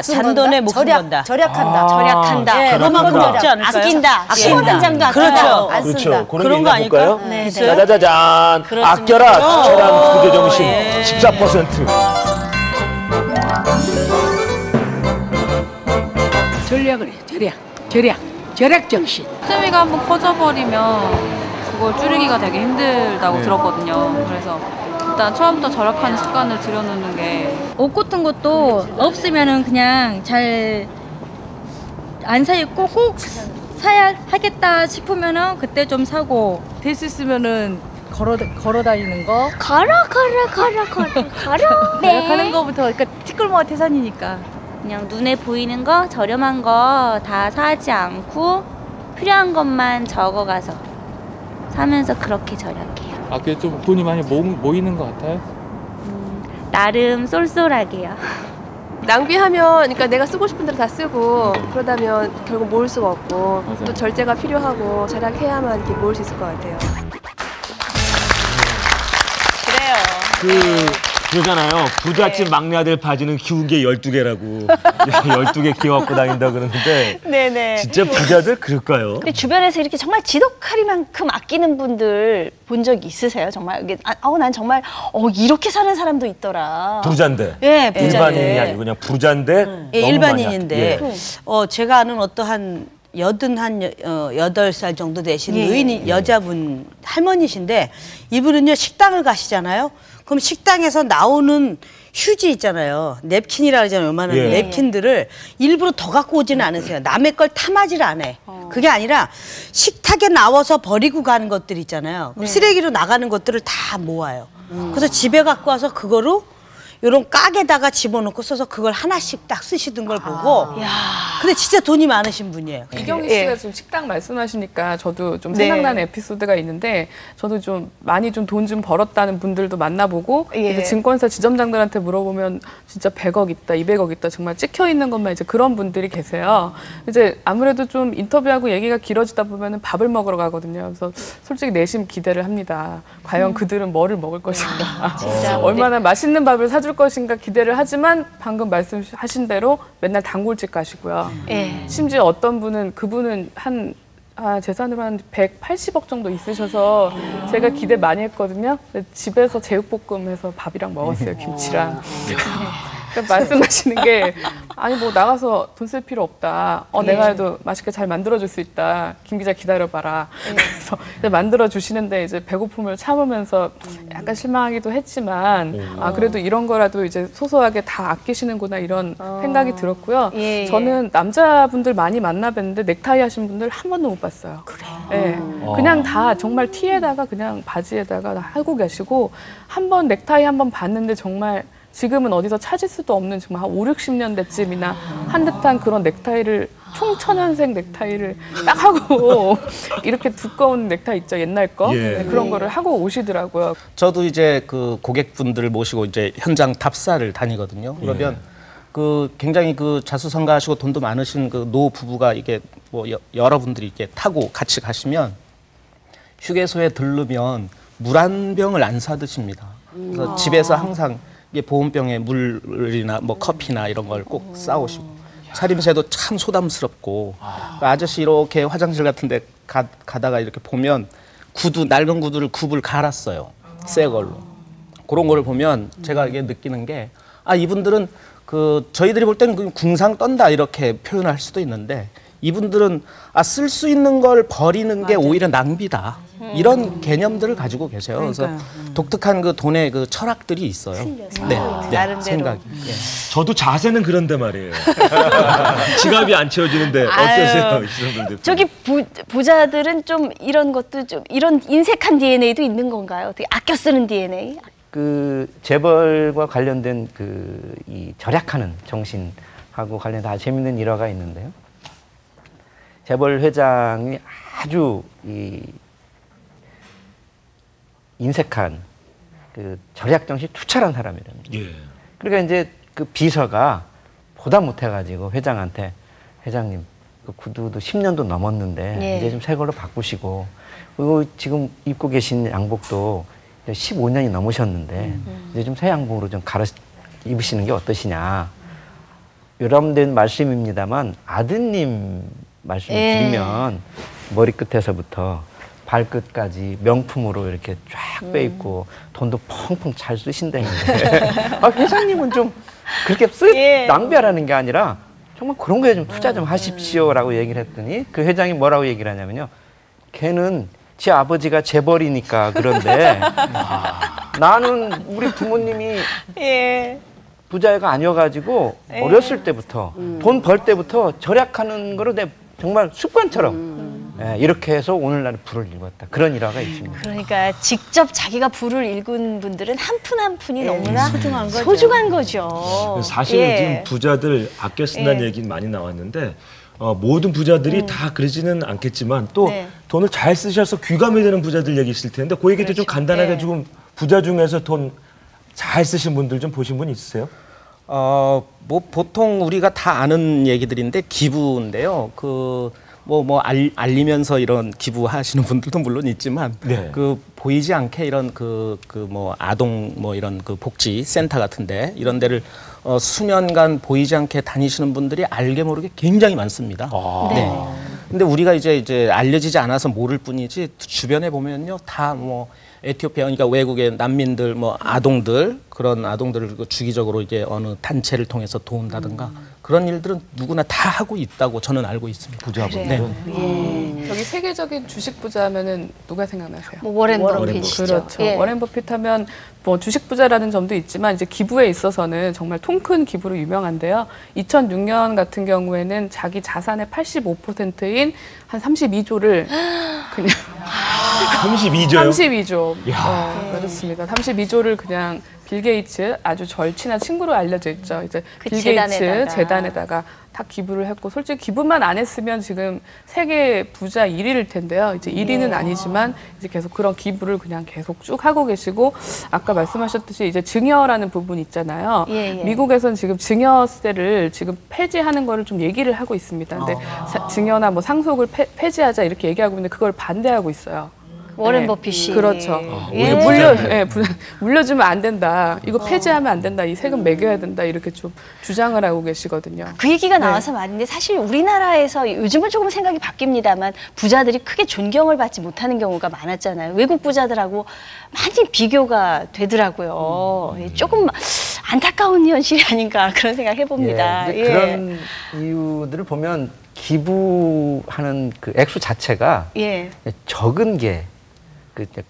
잔돈에 목숨 건다. 절약한다. 절약한다. 예, 그만큼 없지 않을까요? 아낀다. 아낀다. 한 장도 안 그렇죠. 써요. 안 그렇죠. 쓴다. 그런 거 아닐까요? 볼까요? 네, 있어요? 짜자자잔. 아껴라. 투철한 부재 정신 14%. 전략을 해. 절약 정신. 수미가 한번 커져버리면 그걸 줄이기가 되게 힘들다고 들었거든요. 그래서 일단 처음부터 절약하는 습관을 들여놓는 게 옷 같은 것도 없으면은 그냥 잘 안 사 입고 꼭 사야 하겠다 싶으면은 그때 좀 사고 될 수 있으면은 걸어 다니는 거. 걸어 절약하는 거부터 그러니까 티끌모아 태산이니까. 그냥 눈에 보이는 거 저렴한 거 다 사지 않고 필요한 것만 적어가서 사면서 그렇게 절약해요. 아, 그게 좀 돈이 많이 모이는 것 같아요? 나름 쏠쏠하게요. 낭비하면 그러니까 내가 쓰고 싶은 대로 다 쓰고 그러다면 결국 모을 수가 없고 맞아요. 또 절제가 필요하고 절약해야만 이렇게 모을 수 있을 것 같아요. 그래요. 그러잖아요. 부잣집 막내 아들 바지는 기운 게 12개라고. 12개 끼워갖고 다닌다 그러는데. 네네. 진짜 부자들 그럴까요? 근데 주변에서 이렇게 정말 지독하리만큼 아끼는 분들 본 적 있으세요? 정말 이게 난 정말 이렇게 사는 사람도 있더라. 부자인데. 예, 부자인데. 일반인이 아니고 그냥 부자인데. 예, 너무 일반인인데 많이 제가 아는 어떠한 8살 정도 되신 노인 여자분 할머니신데 이분은요 식당을 가시잖아요. 그럼 식당에서 나오는 휴지 있잖아요. 냅킨이라고 하잖아요. 요만한 냅킨들을 일부러 더 갖고 오지는 않으세요. 남의 걸 탐하지를 않아. 그게 아니라 식탁에 나와서 버리고 가는 것들 있잖아요. 그럼 쓰레기로 나가는 것들을 다 모아요. 그래서 집에 갖고 와서 그거로 요런 깍에다가 집어넣고 써서 그걸 하나씩 딱 쓰시던 걸 보고 근데 진짜 돈이 많으신 분이에요. 이경희 씨가 지금 식당 말씀하시니까 저도 좀 생각나는 에피소드가 있는데 저도 좀 많이 좀 돈 좀 벌었다는 분들도 만나보고 이제 증권사 지점장들한테 물어보면 진짜 100억 있다, 200억 있다 정말 찍혀 있는 것만 이제 그런 분들이 계세요. 이제 아무래도 좀 인터뷰하고 얘기가 길어지다 보면은 밥을 먹으러 가거든요. 그래서 솔직히 내심 기대를 합니다. 과연 그들은 뭐를 먹을 것인가, 얼마나 맛있는 밥을 사줄 것인가 기대를 하지만 방금 말씀하신 대로 맨날 단골집 가시고요. 심지어 어떤 분은 그분은 재산으로 한 180억 정도 있으셔서 제가 기대 많이 했거든요. 집에서 제육볶음 해서 밥이랑 먹었어요. 김치랑. 그러니까 말씀하시는 게 아니 뭐 나가서 돈 쓸 필요 없다. 내가 해도 맛있게 잘 만들어줄 수 있다. 김 기자 기다려봐라. 그래서 만들어 주시는데 이제 배고픔을 참으면서 약간 실망하기도 했지만 그래도 이런 거라도 이제 소소하게 다 아끼시는구나 이런 생각이 들었고요. 저는 남자분들 많이 만나뵀는데 넥타이 하신 분들 한 번도 못 봤어요. 그냥 다 정말 티에다가 그냥 바지에다가 하고 계시고 한 번 넥타이 한 번 봤는데 정말 지금은 어디서 찾을 수도 없는 정말 한 5, 60년대쯤이나 한 듯한 그런 넥타이를 총천연색 넥타이를 딱 하고 이렇게 두꺼운 넥타이 있죠 옛날 거 그런 거를 하고 오시더라고요. 저도 이제 그 고객분들을 모시고 이제 현장 답사를 다니거든요. 그러면 그 굉장히 그 자수성가하시고 돈도 많으신 그 노 부부가 이게 뭐 여러분들이 이렇게 타고 같이 가시면 휴게소에 들르면 물 한 병을 안 사 드십니다. 그래서 집에서 항상 이게 보온병에 물이나 뭐 커피나 이런 걸 꼭 싸오시고 차림새도 참 소담스럽고 아저씨 이렇게 화장실 같은데 가다가 이렇게 보면 낡은 구두를 굽을 갈았어요. 새 걸로. 그런 거를 보면 제가 이게 느끼는 게 이분들은 그 저희들이 볼 때는 궁상 떤다 이렇게 표현할 수도 있는데 이분들은 쓸 수 있는 걸 버리는 게 오히려 낭비다. 이런 개념들을 가지고 계세요. 그래서 독특한 그 돈의 그 철학들이 있어요. 나름대로. 생각이. 저도 자세는 그런데 말이에요. 지갑이 안 채워지는데 어떠세요? 저기 부자들은 좀 이런 것도 좀 이런 인색한 DNA도 있는 건가요? 어떻게 아껴 쓰는 DNA? 그 재벌과 관련된 그 이 절약하는 정신하고 관련된 아주 재밌는 일화가 있는데요. 재벌 회장이 아주 이 인색한 그 절약 정신 투철한 사람이랍니다. 예. 그러니까 이제 그 비서가 보다 못해가지고 회장한테 회장님 그 구두도 10년도 넘었는데 예. 이제 좀 새 걸로 바꾸시고 그리고 지금 입고 계신 양복도 15년이 넘으셨는데 이제 좀 새 양복으로 좀 갈아 입으시는 게 어떠시냐. 여러분된 말씀입니다만 아드님 말씀을 드리면 머리끝에서부터 발끝까지 명품으로 이렇게 쫙 빼입고 돈도 펑펑 잘 쓰신다는데 회장님은 좀 그렇게 낭비하라는 게 아니라 정말 그런 거에 좀 투자 좀 하십시오라고 얘기를 했더니 그 회장이 뭐라고 얘기를 하냐면요. 걔는 제 아버지가 재벌이니까 그런데 나는 우리 부모님이 부자가 아니어가지고 어렸을 때부터 돈 벌 때부터 절약하는 거를 내 정말 습관처럼 이렇게 해서 오늘날 불을 일궜다. 그런 일화가 있습니다. 그러니까 직접 자기가 불을 일군 분들은 한 푼 한 푼이 너무나 소중한 거죠. 사실 지금 부자들 아껴 쓴다는 얘기는 많이 나왔는데 모든 부자들이 다 그러지는 않겠지만 또 돈을 잘 쓰셔서 귀감이 되는 부자들 얘기 있을 텐데 그 얘기도 좀 간단하게 조금 부자 중에서 돈 잘 쓰신 분들 좀 보신 분 있으세요? 뭐 보통 우리가 다 아는 얘기들인데 기부인데요. 알리면서 이런 기부하시는 분들도 물론 있지만 그 보이지 않게 이런 뭐 아동 뭐 이런 그 복지 센터 같은데 이런 데를 수년간 보이지 않게 다니시는 분들이 알게 모르게 굉장히 많습니다. 근데 우리가 이제 알려지지 않아서 모를 뿐이지 주변에 보면요 다 뭐 에티오피아 그러니까 외국의 난민들 뭐 아동들 그런 아동들을 주기적으로 이제 어느 단체를 통해서 도운다든가 그런 일들은 누구나 다 하고 있다고 저는 알고 있습니다. 부자분들은. 여기 세계적인 주식 부자면은 누가 생각나세요? 뭐 워렌 버핏이죠. 그렇죠. 워렌 버핏 하면 뭐 주식 부자라는 점도 있지만 이제 기부에 있어서는 정말 통 큰 기부로 유명한데요. 2006년 같은 경우에는 자기 자산의 85%인 한 32조를 그냥 32조요? 32조. 그렇습니다. 32조를 그냥 빌 게이츠 아주 절친한 친구로 알려져 있죠. 이제 빌 게이츠 재단에다가 다 기부를 했고 솔직히 기부만 안 했으면 지금 세계 부자 1위일 텐데요. 이제 1위는 아니지만 이제 계속 그런 기부를 그냥 계속 쭉 하고 계시고 아까 말씀하셨듯이 이제 증여라는 부분이 있잖아요. 미국에서는 지금 증여세를 지금 폐지하는 거를 좀 얘기를 하고 있습니다. 근데 증여나 뭐 상속을 폐지하자 이렇게 얘기하고 있는데 그걸 반대하고 있어요. 워렌 버핏이. 그렇죠. 물려주면 안 된다. 이거 폐지하면 안 된다. 이 세금 매겨야 된다. 이렇게 좀 주장을 하고 계시거든요. 그 얘기가 나와서 말인데 사실 우리나라에서 요즘은 조금 생각이 바뀝니다만 부자들이 크게 존경을 받지 못하는 경우가 많았잖아요. 외국 부자들하고 많이 비교가 되더라고요. 조금 안타까운 현실이 아닌가 그런 생각 해봅니다. 그런 이유들을 보면 기부하는 그 액수 자체가 적은 게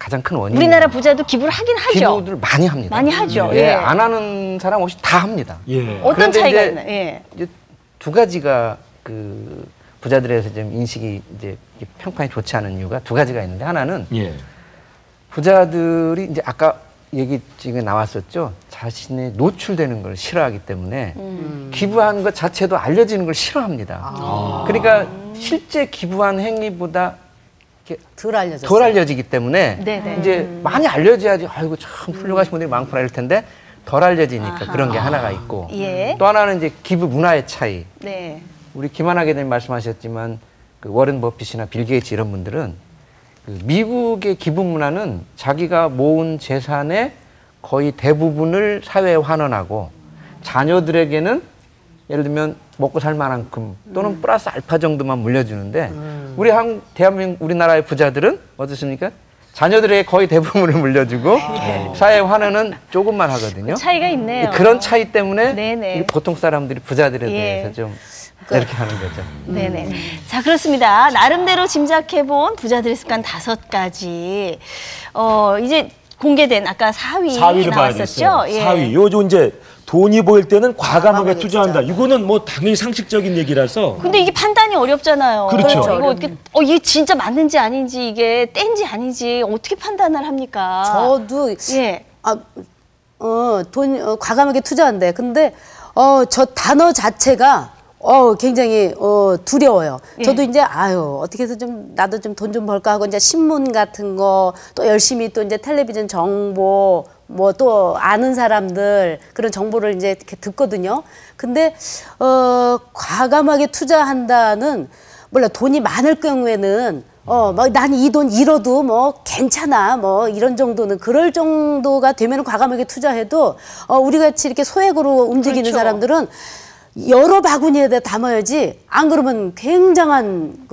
가장 큰 원인. 우리나라 부자도 기부를 하긴 하죠. 기부를 많이 합니다. 많이 하죠. 안 하는 사람 없이 다 합니다. 어떤 차이가 있나요? 이제 두 가지가 그 부자들에서 좀 인식이 이제 평판이 좋지 않은 이유가 두 가지가 있는데 하나는 부자들이 이제 아까 얘기 지금 나왔었죠. 자신의 노출되는 걸 싫어하기 때문에 기부하는 것 자체도 알려지는 걸 싫어합니다. 그러니까 실제 기부한 행위보다 덜 알려지기 때문에 이제 많이 알려져야지 아이고 참 훌륭하신 분들이 많구나 이럴 텐데 덜 알려지니까 그런 게 하나가 있고 또 하나는 이제 기부 문화의 차이. 우리 김하나 기자님 말씀하셨지만 그 워렌 버핏이나 빌 게이츠 이런 분들은 그 미국의 기부 문화는 자기가 모은 재산의 거의 대부분을 사회에 환원하고 자녀들에게는 예를 들면 먹고 살 만한큼 또는 플러스 알파 정도만 물려주는데 우리 대한민국 우리나라의 부자들은 어떻습니까? 자녀들에게 거의 대부분을 물려주고 사회 환원은 조금만 하거든요. 차이가 있네요. 그런 차이 때문에 보통 사람들이 부자들에 대해서 좀 이렇게 하는 거죠. 네네. 자, 그렇습니다. 나름대로 짐작해본 부자들의 습관 5가지. 이제 공개된 아까 4위 나왔었죠? 예. 4위. 요즘 이제 돈이 보일 때는 과감하게 투자한다. 이거는 뭐 당연히 상식적인 얘기라서. 근데 이게 판단이 어렵잖아요. 그렇죠. 이거 어떻게, 이게 진짜 맞는지 아닌지, 이게 땐지 아닌지 어떻게 판단을 합니까? 저도 예. 과감하게 투자한대. 근데 저 단어 자체가 굉장히 두려워요. 예. 저도 이제 어떻게 해서 좀 나도 좀 돈 좀 벌까 하고 이제 신문 같은 거 또 열심히 또 이제 텔레비전 정보 뭐 또 아는 사람들 그런 정보를 이제 이렇게 듣거든요. 근데 과감하게 투자한다는 몰라 돈이 많을 경우에는 난 이 돈 잃어도 뭐 괜찮아 뭐 이런 정도는 그럴 정도가 되면 과감하게 투자해도 우리 같이 이렇게 소액으로 움직이는 그렇죠. 사람들은 여러 바구니에다 담아야지 안 그러면 굉장한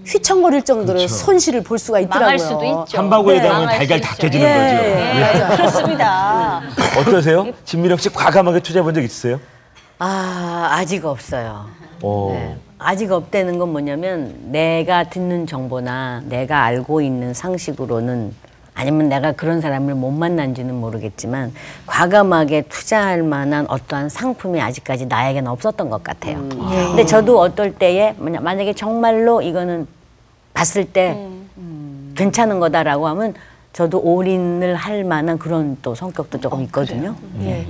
휘청거릴 정도로 그렇죠. 손실을 볼 수가 있더라고요. 망할 수도 있죠. 한 바구니에 네, 담으면 망할 달걀 수 다 있죠. 깨지는 거죠. 네, 맞아요. 그렇습니다. 어떠세요? 진미령 씨 과감하게 투자해 본 적 있으세요? 아직 없어요. 오. 네. 아직 없다는 건 뭐냐면 내가 듣는 정보나 내가 알고 있는 상식으로는 아니면 내가 그런 사람을 못 만난지는 모르겠지만 과감하게 투자할 만한 어떠한 상품이 아직까지 나에게는 없었던 것 같아요. 근데 저도 어떨 때에 만약에 정말로 이거는 봤을 때 괜찮은 거다라고 하면 저도 올인을 할 만한 그런 또 성격도 조금 있거든요. 예.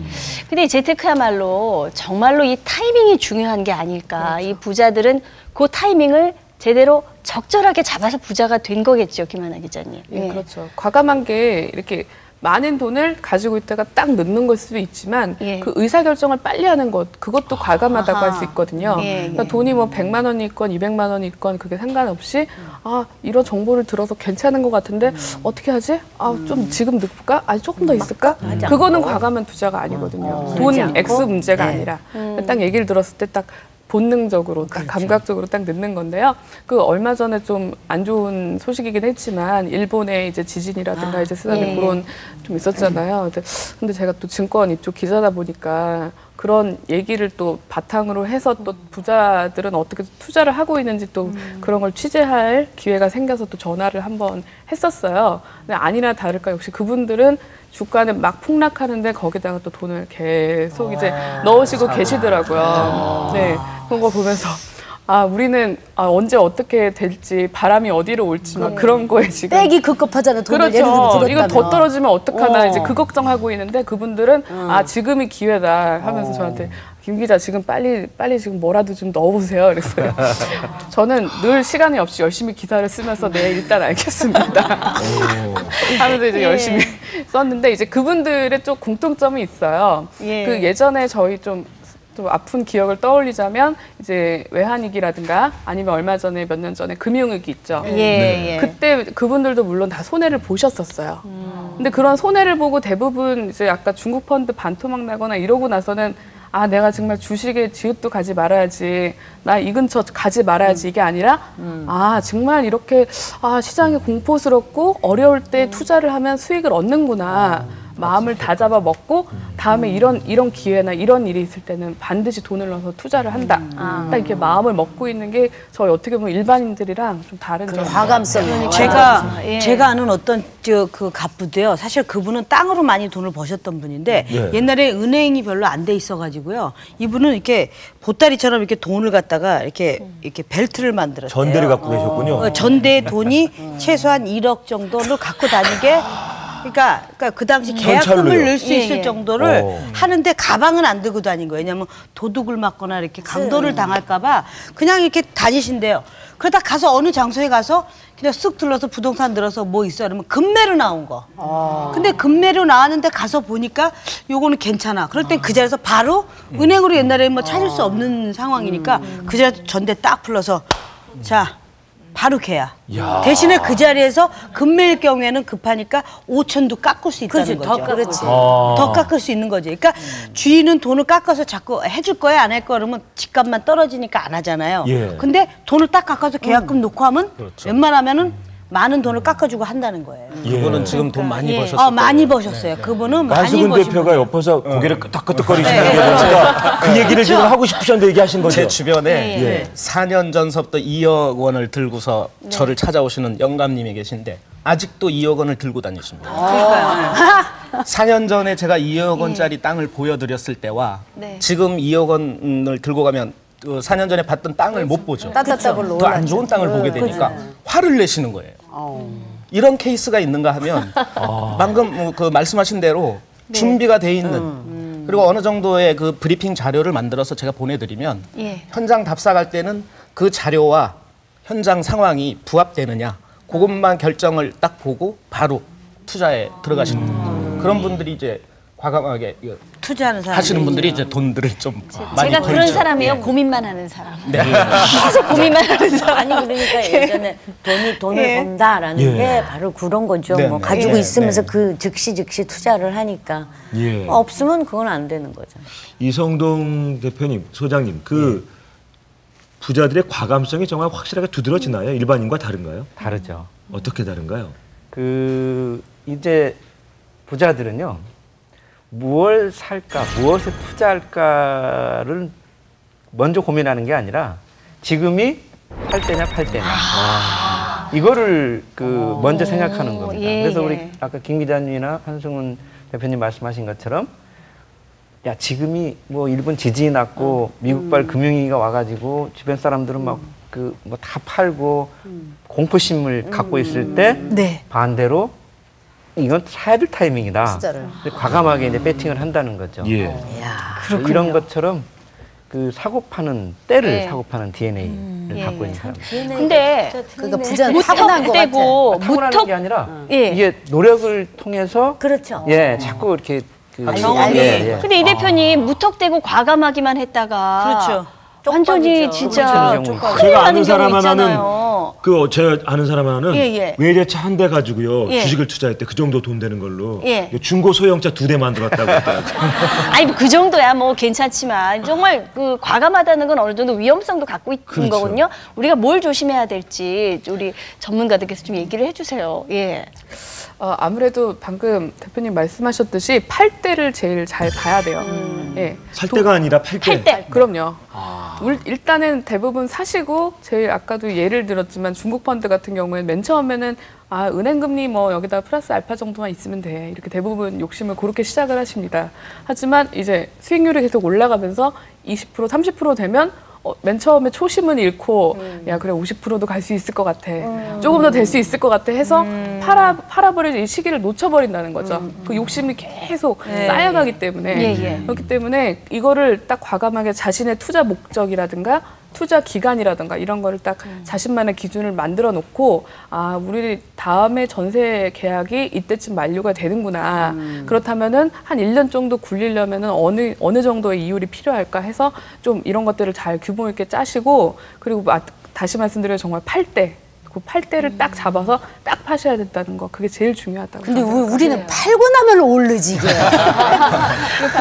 근데 이 재테크야말로 정말로 이 타이밍이 중요한 게 아닐까. 그렇죠. 이 부자들은 그 타이밍을 제대로 적절하게 잡아서 부자가 된 거겠죠, 김하나 기자님. 예, 그렇죠. 과감한 게 이렇게 많은 돈을 가지고 있다가 딱 넣는 걸 수도 있지만 예. 그 의사결정을 빨리 하는 것, 그것도 과감하다고 할 수 있거든요. 예, 그러니까 돈이 뭐 100만 원이 있건 200만 원이 있건 그게 상관없이 이런 정보를 들어서 괜찮은 것 같은데 어떻게 하지? 좀 지금 넣을까? 아니 조금 더 있을까? 그거는 과감한 투자가 아니거든요. 돈 액수 문제가 아니라 딱 얘기를 들었을 때 딱 본능적으로 딱 감각적으로 딱 넣는 건데요. 그 얼마 전에 좀 안 좋은 소식이긴 했지만 일본의 이제 지진이라든가 이제 쓰다듬 그런 좀 있었잖아요. 근데 제가 또 증권 이쪽 기자다 보니까 그런 얘기를 또 바탕으로 해서 또 부자들은 어떻게 투자를 하고 있는지 또 그런 걸 취재할 기회가 생겨서 또 전화를 한번 했었어요. 근데 아니나 다를까 역시 그분들은 주가는 막 폭락하는데 거기다가 또 돈을 계속 이제 넣으시고 계시더라고요. 네, 그런 거 보면서 우리는 언제 어떻게 될지 바람이 어디로 올지 막 그런 거에 지금 빼기 급급하잖아요. 돈을 예를 들어 그렇죠. 들었다면. 이거 더 떨어지면 어떡하나 이제 그 걱정하고 있는데 그분들은 지금이 기회다 하면서 저한테 김 기자 지금 빨리 지금 뭐라도 좀 넣어보세요. 그랬어요. 저는 늘 시간이 없이 열심히 기사를 쓰면서 일단 알겠습니다. 하면서 이제 열심히 썼는데 이제 그분들의 좀 공통점이 있어요. 그 예전에 저희 좀 아픈 기억을 떠올리자면 이제 외환위기라든가 아니면 얼마 전에 몇 년 전에 금융위기 있죠. 그때 그분들도 물론 다 손해를 보셨었어요. 근데 그런 손해를 보고 대부분 이제 아까 중국 펀드 반토막 나거나 이러고 나서는 내가 정말 주식에 지읒도 가지 말아야지, 나 이 근처 가지 말아야지 이게 아니라 정말 이렇게 시장이 공포스럽고 어려울 때 투자를 하면 수익을 얻는구나. 마음을 다 잡아 먹고 다음에 이런 기회나 이런 일이 있을 때는 반드시 돈을 넣어서 투자를 한다. 딱 이렇게 마음을 먹고 있는 게 저희 어떻게 보면 일반인들이랑 좀 다른 점. 과감성이. 제가 아는 어떤 그 갑부도요. 사실 그분은 땅으로 많이 돈을 버셨던 분인데 옛날에 은행이 별로 안 돼 있어가지고요. 이분은 이렇게 보따리처럼 이렇게 돈을 갖다가 이렇게 벨트를 만들었어요. 전대를 갖고 계셨군요. 전대의 돈이 최소한 1억 정도를 갖고 다니게. 그러니까 그 당시 계약금을 넣을 수 있을 정도를 하는데 가방은 안 들고 다닌 거예요. 왜냐하면 도둑을 맞거나 이렇게 강도를 당할까봐 그냥 이렇게 다니신대요. 그러다 가서 어느 장소에 가서 그냥 쓱 들러서 부동산 들어서 뭐 있어요? 그러면 금매로 나온 거. 근데 금매로 나왔는데 가서 보니까 요거는 괜찮아. 그럴 땐 그 자리에서 바로 은행으로 옛날에 뭐 찾을 수 없는 상황이니까 그 자리에서 전대 딱 불러서 자. 바로 걔야. 대신에 그 자리에서 금매일 경우에는 급하니까 5천도 깎을 수 있다는 거죠. 더 깎을 수 있는 거죠. 그러니까 주인은 돈을 깎아서 자꾸 해줄 거야 안 할 거야 그러면 집값만 떨어지니까 안 하잖아요. 근데 돈을 딱 깎아서 계약금 놓고 하면 웬만하면은 많은 돈을 깎아주고 한다는 거예요. 그분은 지금 돈 많이 버셨어요. 많이 버셨어요. 그분은 많이 한수근 버신 대표가 거예요. 옆에서 고개를 끄덕끄덕거리시는 게 보니까 그 얘기를 지금 하고 싶으셨는데 얘기하신 거죠? 제 주변에 4년 전서부터 2억 원을 들고서 저를 찾아오시는 영감님이 계신데 아직도 2억 원을 들고 다니십니다. 그러니까요. 4년 전에 제가 2억 원짜리 땅을 보여드렸을 때와 지금 2억 원을 들고 가면 그 4년 전에 봤던 땅을 못 보죠. 따따따블로 더 안 좋은 땅을 보게 되니까 화를 내시는 거예요. 이런 케이스가 있는가 하면 방금 그 말씀하신 대로 준비가 돼 있는 그리고 어느 정도의 그 브리핑 자료를 만들어서 제가 보내드리면 현장 답사갈 때는 그 자료와 현장 상황이 부합되느냐 그것만 결정을 딱 보고 바로 투자에 들어가시는 그런 분들이 이제 과감하게 투자하는 사람 하시는 분들이 이제 돈들을 좀 많이 제가 벌죠. 그런 사람이에요. 고민만 하는 사람. 네. 계속 고민만 하는 사람. 아니 그러니까 예전에 돈을 번다라는 게 바로 그런 거죠. 뭐 가지고 있으면서 그 즉시 투자를 하니까 없으면 그건 안 되는 거죠. 이성동 대표님, 소장님, 그 부자들의 과감성이 정말 확실하게 두드러지나요? 일반인과 다른가요? 다르죠. 어떻게 다른가요? 이제 부자들은요. 무엇을 살까, 무엇에 투자할까를 먼저 고민하는 게 아니라 지금이 할 때냐 팔 때냐 이거를 먼저 생각하는 겁니다. 그래서 우리 아까 김 기자님이나 한승훈 대표님 말씀하신 것처럼 야 지금이 뭐 일본 지진이 났고 미국발 금융위기가 와가지고 주변 사람들은 막 뭐 다 팔고 공포심을 갖고 있을 때 반대로 이건 사야 될 타이밍이다. 과감하게 이제 배팅을 한다는 거죠. 이런 것처럼 그 사고 파는 때를 사고 파는 DNA를 갖고 있는 사람. 근데 그러니까 부자는 타고난 거 같아. 타고나는 게 아니라 이게 노력을 통해서 자꾸 이렇게 근데 이 대표님 무턱대고 과감하기만 했다가 완전히 진짜 제가 아는 사람 하나는 제가 아는 사람 하나는 외제차 한 대 가지고요 주식을 투자했대. 그 정도 돈 되는 걸로 중고 소형차 2대 만들었다고 했더라고요. 아니 뭐 그 정도야 뭐 괜찮지만 정말 그 과감하다는 건 어느 정도 위험성도 갖고 있는 거거든요. 우리가 뭘 조심해야 될지 우리 전문가들께서 좀 얘기를 해주세요. 아무래도 방금 대표님 말씀하셨듯이 팔 때를 제일 잘 봐야 돼요. 살 때가 아니라 팔 때. 팔 때. 그럼요. 일단은 대부분 사시고 제일 아까도 예를 들었지만 중국 펀드 같은 경우에는 맨 처음에는 은행 금리 뭐 여기다 플러스 알파 정도만 있으면 돼. 이렇게 대부분 욕심을 그렇게 시작을 하십니다. 하지만 이제 수익률이 계속 올라가면서 20% 30% 되면 맨 처음에 초심은 잃고 야 그래 50%도 갈 수 있을 것 같아. 조금 더 될 수 있을 것 같아 해서 팔아버리지 이 시기를 놓쳐버린다는 거죠. 그 욕심이 계속 쌓여가기 때문에 그렇기 때문에 이거를 딱 과감하게 자신의 투자 목적이라든가 투자 기간이라든가 이런 거를 딱 자신만의 기준을 만들어 놓고 우리 다음에 전세 계약이 이때쯤 만료가 되는구나. 그렇다면은 한 1년 정도 굴리려면은 어느 정도의 이율이 필요할까 해서 좀 이런 것들을 잘 규모 있게 짜시고 그리고 다시 말씀드려요. 정말 팔 때. 그 팔 때를 딱 잡아서 딱 파셔야 된다는 거 그게 제일 중요하다고. 근데 우리는 팔고 나면 오르지 이게.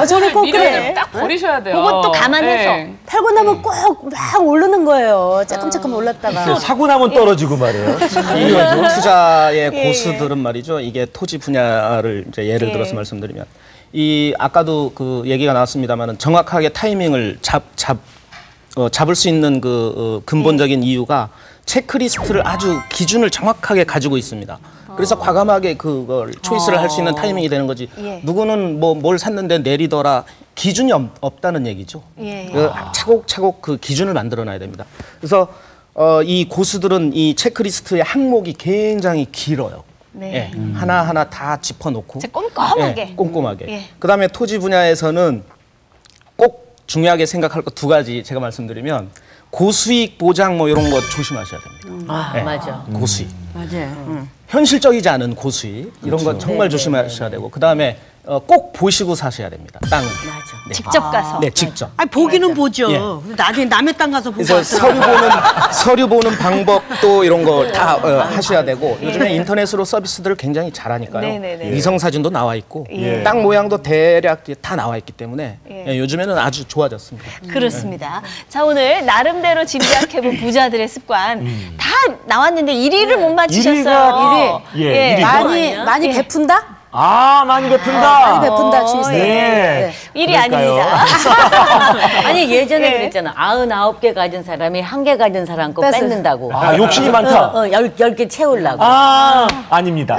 저는 꼭 그래. 딱 버리셔야 돼요. 그것도 감안해서 팔고 나면 꼭 막 오르는 거예요. 조금 올랐다가 사고 나면 떨어지고 말이에요. 투자의 고수들은 말이죠. 이게 토지 분야를 이제 예를 들어서 말씀드리면 아까도 그 얘기가 나왔습니다만은 정확하게 타이밍을 잡을 수 있는 그 근본적인 이유가 체크리스트를 아주 기준을 정확하게 가지고 있습니다. 그래서 과감하게 그걸 초이스를 할 수 있는 타이밍이 되는 거지. 누구는 뭘 샀는데 내리더라. 기준이 없다는 얘기죠. 차곡차곡 그 기준을 만들어놔야 됩니다. 그래서 이 고수들은 이 체크리스트의 항목이 굉장히 길어요. 하나하나 다 짚어놓고 꼼꼼하게. 꼼꼼하게. 그다음에 토지 분야에서는 꼭 중요하게 생각할 것 2가지 제가 말씀드리면 고수익 보장 뭐 이런 거 조심하셔야 됩니다. 맞아. 고수익. 맞아요. 현실적이지 않은 고수익 이런 거 정말 조심하셔야 되고 그다음에 꼭 보시고 사셔야 됩니다. 땅은. 맞아. 네. 직접 가서. 네, 직접. 아니 보기는 보죠. 예. 나중에 남의 땅 가서 보고 그래서 서류 보는 방법도 이런 거 다 하셔야 되고 요즘에 인터넷으로 서비스들을 굉장히 잘하니까요. 네네네. 위성 사진도 나와 있고 예. 땅 모양도 대략 다 나와 있기 때문에 요즘에는 아주 좋아졌습니다. 그렇습니다. 자, 오늘 나름대로 짐작해본 부자들의 습관 다 나왔는데 1위를 못 맞추셨어요. 1위. 예, 1위. 많이 베푼다? 많이 베푼다. 많이 베푼다 주세요. 네. 1위 그럴까요? 아닙니다. 아니 예전에 그랬잖아. 99개 가진 사람이 1개 가진 사람 거 뺏는다고. 욕심이 많다. 10개 채우려고. 아닙니다.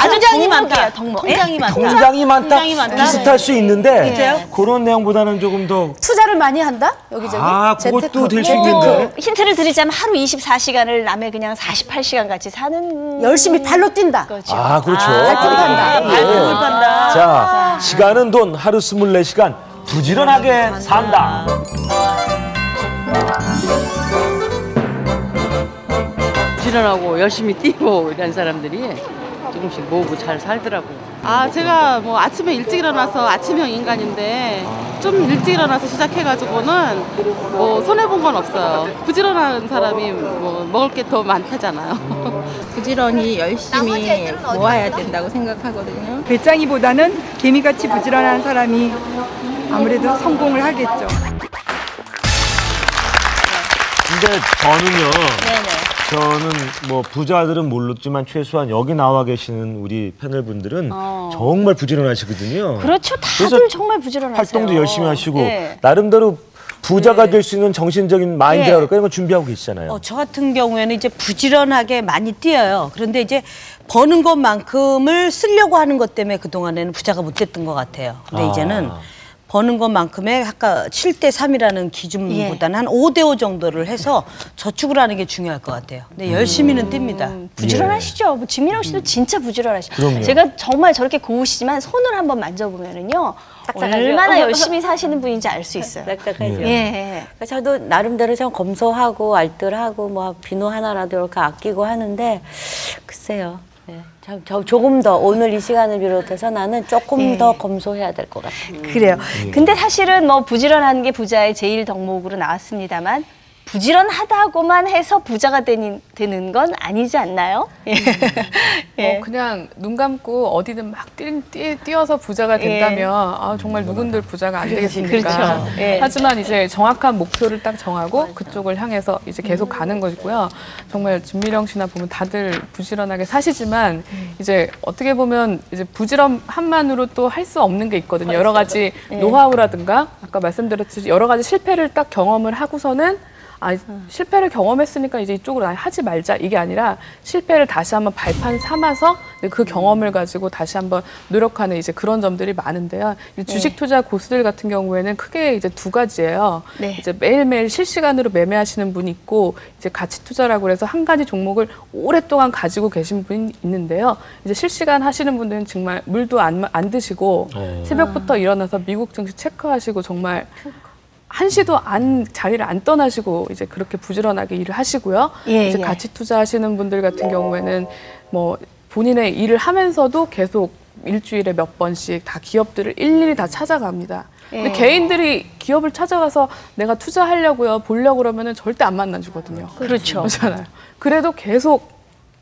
통장이 많다. 통장이 많다. 통장이 많다. 비슷할 수 있는데 네. 그런 내용보다는 조금 더 투자를 많이 한다? 여기저기? 그것도 될 수 있는데. 힌트를 드리자면 하루 24시간을 남의 그냥 48시간 같이 사는 열심히 발로 뛴다. 거죠. 그렇죠. 발톱을 판다. 발톱을 판다. 자, 시간은 돈, 하루 24시간 부지런하게 산다. 부지런하고 열심히 뛰고 이런 사람들이 조금씩 모으고 잘 살더라고요. 제가 뭐 아침에 일찍 일어나서 아침형 인간인데 좀 일찍 일어나서 시작해가지고는 뭐 손해본 건 없어요. 부지런한 사람이 뭐 먹을 게 더 많다잖아요. 부지런히 열심히 모아야 된다고 생각하거든요. 배짱이보다는 개미같이 부지런한 사람이 아무래도 성공을 하겠죠. 근데 저는요. 저는 뭐 부자들은 모르지만 최소한 여기 나와 계시는 우리 패널 분들은 정말 부지런하시거든요. 그렇죠. 다들 정말 부지런하세요. 활동도 열심히 하시고 네. 나름대로 부자가 될 수 있는 정신적인 마인드라고 그럴까 이런 거 준비하고 계시잖아요. 저 같은 경우에는 이제 부지런하게 많이 뛰어요. 그런데 이제 버는 것만큼을 쓰려고 하는 것 때문에 그동안에는 부자가 못 됐던 것 같아요. 근데 이제는 버는 것만큼의 아까 7대3이라는 기준보다는 한 5대5 정도를 해서 저축을 하는 게 중요할 것 같아요. 근데 열심히는 뜁니다. 부지런하시죠. 뭐 진미령 씨도 진짜 부지런하시죠. 그럼요. 제가 정말 저렇게 고우시지만 손을 한번 만져보면은요. 얼마나 열심히 사시는 분인지 알 수 있어요. 딱딱하죠. 예. 그러니까 저도 나름대로 좀 검소하고 알뜰하고 뭐 비누 하나라도 이렇게 아끼고 하는데 글쎄요. 네. 조금 더 오늘 이 시간을 비롯해서 나는 조금 더 검소해야 될 것 같아요. 그래요. 근데 사실은 뭐 부지런한 게 부자의 제일 덕목으로 나왔습니다만 부지런하다고만 해서 부자가 되는 건 아니지 않나요? 그냥 눈 감고 어디든 막 뛰어서 부자가 된다면 정말 누군들 부자가 안 되겠습니까? 그렇죠. 하지만 이제 정확한 목표를 딱 정하고 그쪽을 향해서 이제 계속 가는 것이고요. 정말 진미령 씨나 보면 다들 부지런하게 사시지만 이제 어떻게 보면 이제 부지런함만으로 또 할 수 없는 게 있거든요. 여러 가지 노하우라든가 아까 말씀드렸듯이 여러 가지 실패를 딱 경험을 하고서는 실패를 경험했으니까 이제 이쪽으로 하지 말자 이게 아니라 실패를 다시 한번 발판 삼아서 그 경험을 가지고 다시 한번 노력하는 이제 그런 점들이 많은데요. 주식 투자 고수들 같은 경우에는 크게 이제 두 가지예요. 이제 매일매일 실시간으로 매매하시는 분이 있고 이제 가치 투자라고 해서 한 가지 종목을 오랫동안 가지고 계신 분이 있는데요. 이제 실시간 하시는 분들은 정말 물도 안 드시고 새벽부터 일어나서 미국 증시 체크하시고 정말 한시도 자리를 안 떠나시고 이제 그렇게 부지런하게 일을 하시고요. 이제 가치 투자하시는 분들 같은 경우에는 뭐 본인의 일을 하면서도 계속 일주일에 몇 번씩 다 기업들을 일일이 다 찾아갑니다. 근데 개인들이 기업을 찾아가서 내가 투자하려고요, 보려고 그러면은 절대 안 만나주거든요. 그렇죠. 그렇잖아요. 그래도 계속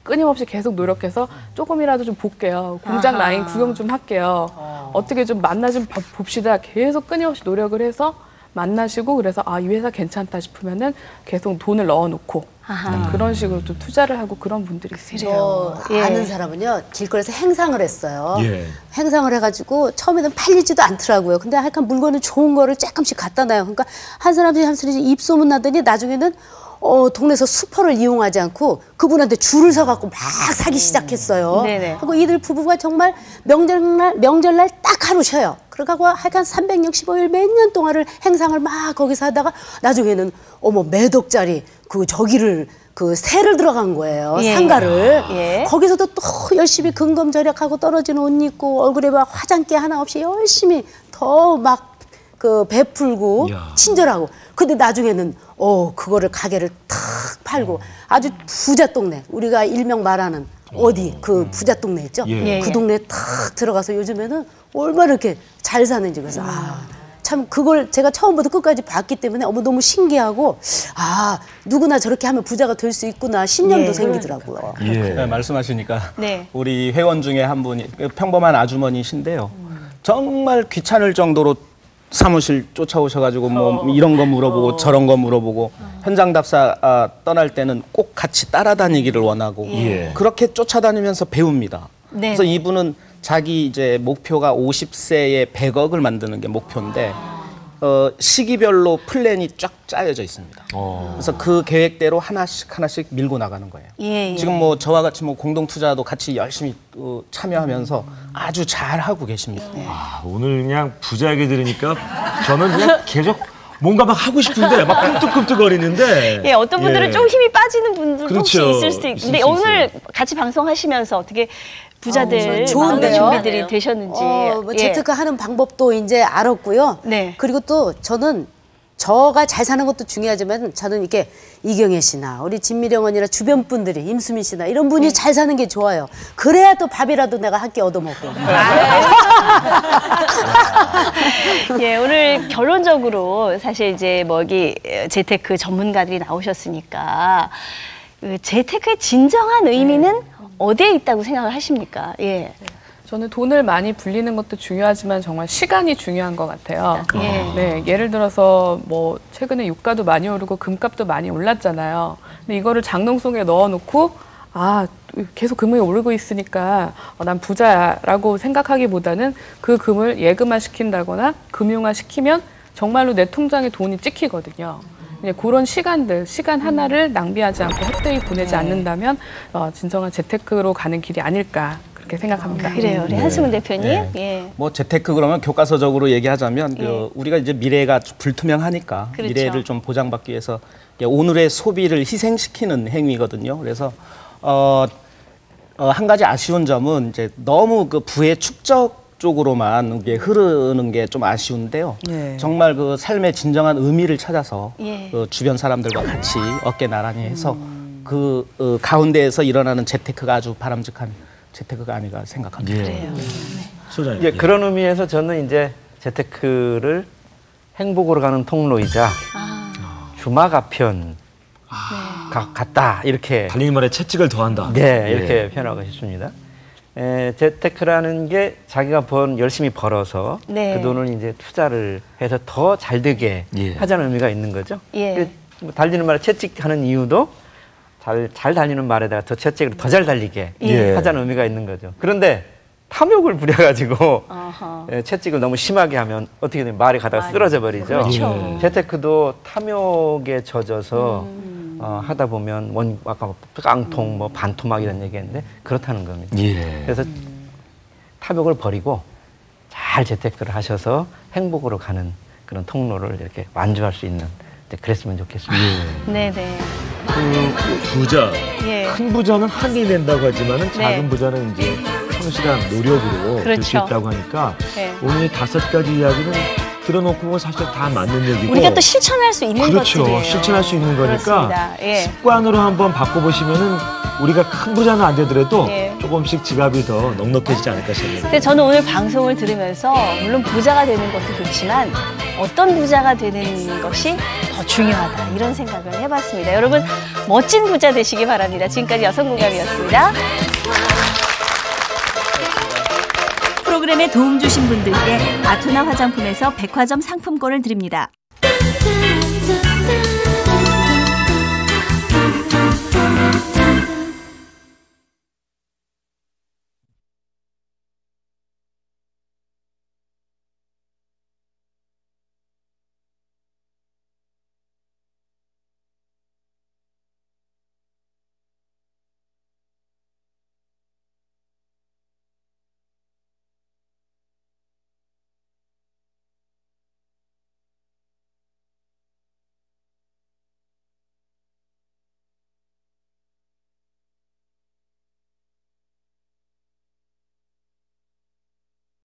끊임없이 계속 노력해서 조금이라도 좀 볼게요. 공장 라인 구경 좀 할게요. 어떻게 좀 만나 좀 봅시다. 계속 끊임없이 노력을 해서 만나시고 그래서 이 회사 괜찮다 싶으면은 계속 돈을 넣어놓고 그런 식으로 좀 투자를 하고 그런 분들이 있어요. 아는 사람은요 길거리에서 행상을 했어요. 행상을 해가지고 처음에는 팔리지도 않더라고요. 근데 하여간 물건은 좋은 거를 조금씩 갖다 놔요. 그러니까 한 사람이 입소문 나더니 나중에는 동네에서 슈퍼를 이용하지 않고 그분한테 줄을 서갖고 막 사기 시작했어요. 하고 이들 부부가 정말 명절날 딱 하루 쉬어요. 그러고 하여간 365일 몇 년 동안을 행상을 막 거기서 하다가 나중에는 매덕짜리 저기를 새를 들어간 거예요. 상가를. 거기서도 또 열심히 근검절약하고 떨어진 옷 입고 얼굴에 막 화장기 하나 없이 열심히 더 막 베풀고 친절하고. 근데 나중에는 그거를 가게를 탁 팔고 아주 부자 동네, 우리가 일명 말하는 어디 그 부자 동네 있죠? 예. 그 동네에 탁 들어가서 요즘에는 얼마나 이렇게 잘 사는지 그래서 참 그걸 제가 처음부터 끝까지 봤기 때문에 너무 신기하고 누구나 저렇게 하면 부자가 될 수 있구나 신념도 생기더라고요. 네, 말씀하시니까 네. 우리 회원 중에 한 분이 평범한 아주머니신데요. 정말 귀찮을 정도로 사무실 쫓아오셔가지고 뭐 이런 거 물어보고 저런 거 물어보고 현장 답사 떠날 때는 꼭 같이 따라다니기를 원하고 그렇게 쫓아다니면서 배웁니다. 네. 그래서 이분은 자기 이제 목표가 50세에 100억을 만드는 게 목표인데 시기별로 플랜이 쫙 짜여져 있습니다. 그래서 그 계획대로 하나씩 밀고 나가는 거예요. 예. 지금 뭐 저와 같이 뭐 공동 투자도 같이 열심히 참여하면서 아주 잘 하고 계십니다. 오늘 그냥 부자 얘기 들으니까 저는 그냥 계속 뭔가 막 하고 싶은데 막 꿈틀꿈틀거리는데. 예, 어떤 분들은 좀 힘이 빠지는 분들도 혹시 있을 수도 있고. 근데 오늘 있어요. 같이 방송하시면서 어떻게 부자들 좋은데요? 마음의 준비들이 되셨는지. 뭐 재테크 하는 방법도 이제 알았고요. 그리고 또 저는 저가 잘 사는 것도 중요하지만 저는 이렇게 이경혜 씨나 우리 진미령 언니나 주변 분들이 임수민 씨나 이런 분이 잘 사는 게 좋아요. 그래야 또 밥이라도 내가 한 끼 얻어먹고. 예, 오늘 결론적으로 사실 이제 뭐 여기 재테크 전문가들이 나오셨으니까 그 재테크의 진정한 의미는 어디에 있다고 생각을 하십니까? 예. 저는 돈을 많이 불리는 것도 중요하지만 정말 시간이 중요한 것 같아요. 네, 예를 들어서 뭐 최근에 유가도 많이 오르고 금값도 많이 올랐잖아요. 근데 이거를 장롱 속에 넣어놓고 계속 금이 오르고 있으니까 난 부자라고 생각하기보다는 그 금을 예금화 시킨다거나 금융화 시키면 정말로 내 통장에 돈이 찍히거든요. 그런 시간 하나를 낭비하지 않고 헛되이 보내지 않는다면 진정한 재테크로 가는 길이 아닐까 그렇게 생각합니다. 그래요, 우리 한승훈 대표님. 예. 뭐 재테크 그러면 교과서적으로 얘기하자면 우리가 이제 미래가 불투명하니까 그렇죠. 미래를 좀 보장받기 위해서 오늘의 소비를 희생시키는 행위거든요. 그래서 한 가지 아쉬운 점은 이제 너무 그 부의 축적 쪽으로만 이게 흐르는 게 좀 아쉬운데요. 정말 그 삶의 진정한 의미를 찾아서 그 주변 사람들과 같이 어깨 나란히 해서 그 가운데에서 일어나는 재테크가 아주 바람직한 재테크가 아닌가 생각합니다. 소장님. 예, 그런 의미에서 저는 이제 재테크를 행복으로 가는 통로이자 주마가편 같다 이렇게 달리는 말에 채찍을 더한다. 네, 이렇게 표현하고 싶습니다. 재테크라는 게 자기가 열심히 벌어서 그 돈을 이제 투자를 해서 더 잘 되게 하자는 의미가 있는 거죠. 뭐 달리는 말에 채찍하는 이유도 잘 달리는 말에다가 더 채찍으로 더 잘 달리게 하자는 의미가 있는 거죠. 그런데 탐욕을 부려가지고 채찍을 너무 심하게 하면 어떻게 되면 말이 가다가 쓰러져 버리죠. 그렇죠. 재테크도 탐욕에 젖어서 하다 보면 아까 깡통, 뭐 반토막 이런 얘기했는데 그렇다는 겁니다. 그래서 탐욕을 버리고 잘 재테크를 하셔서 행복으로 가는 그런 통로를 이렇게 완주할 수 있는 그랬으면 좋겠습니다. 네네. 그 부자, 큰 부자는 한이 낸다고 하지만은 작은 부자는 이제 성실한 노력으로 될 수 있다고 하니까 오늘 5가지 이야기는 들어놓고 사실 다 맞는 얘기고 우리가 또 실천할 수 있는 것들이에요. 그렇죠. 실천할 수 있는 거니까 그렇습니다. 습관으로 한번 바꿔보시면은 우리가 큰 부자는 안 되더라도 조금씩 지갑이 더 넉넉해지지 않을까 싶습니다. 근데 저는 오늘 방송을 들으면서 물론 부자가 되는 것도 좋지만 어떤 부자가 되는 것이 더 중요하다 이런 생각을 해봤습니다. 여러분 멋진 부자 되시기 바랍니다. 지금까지 여성공감이었습니다. 프로그램에 도움 주신 분들께 아토나 화장품에서 백화점 상품권을 드립니다.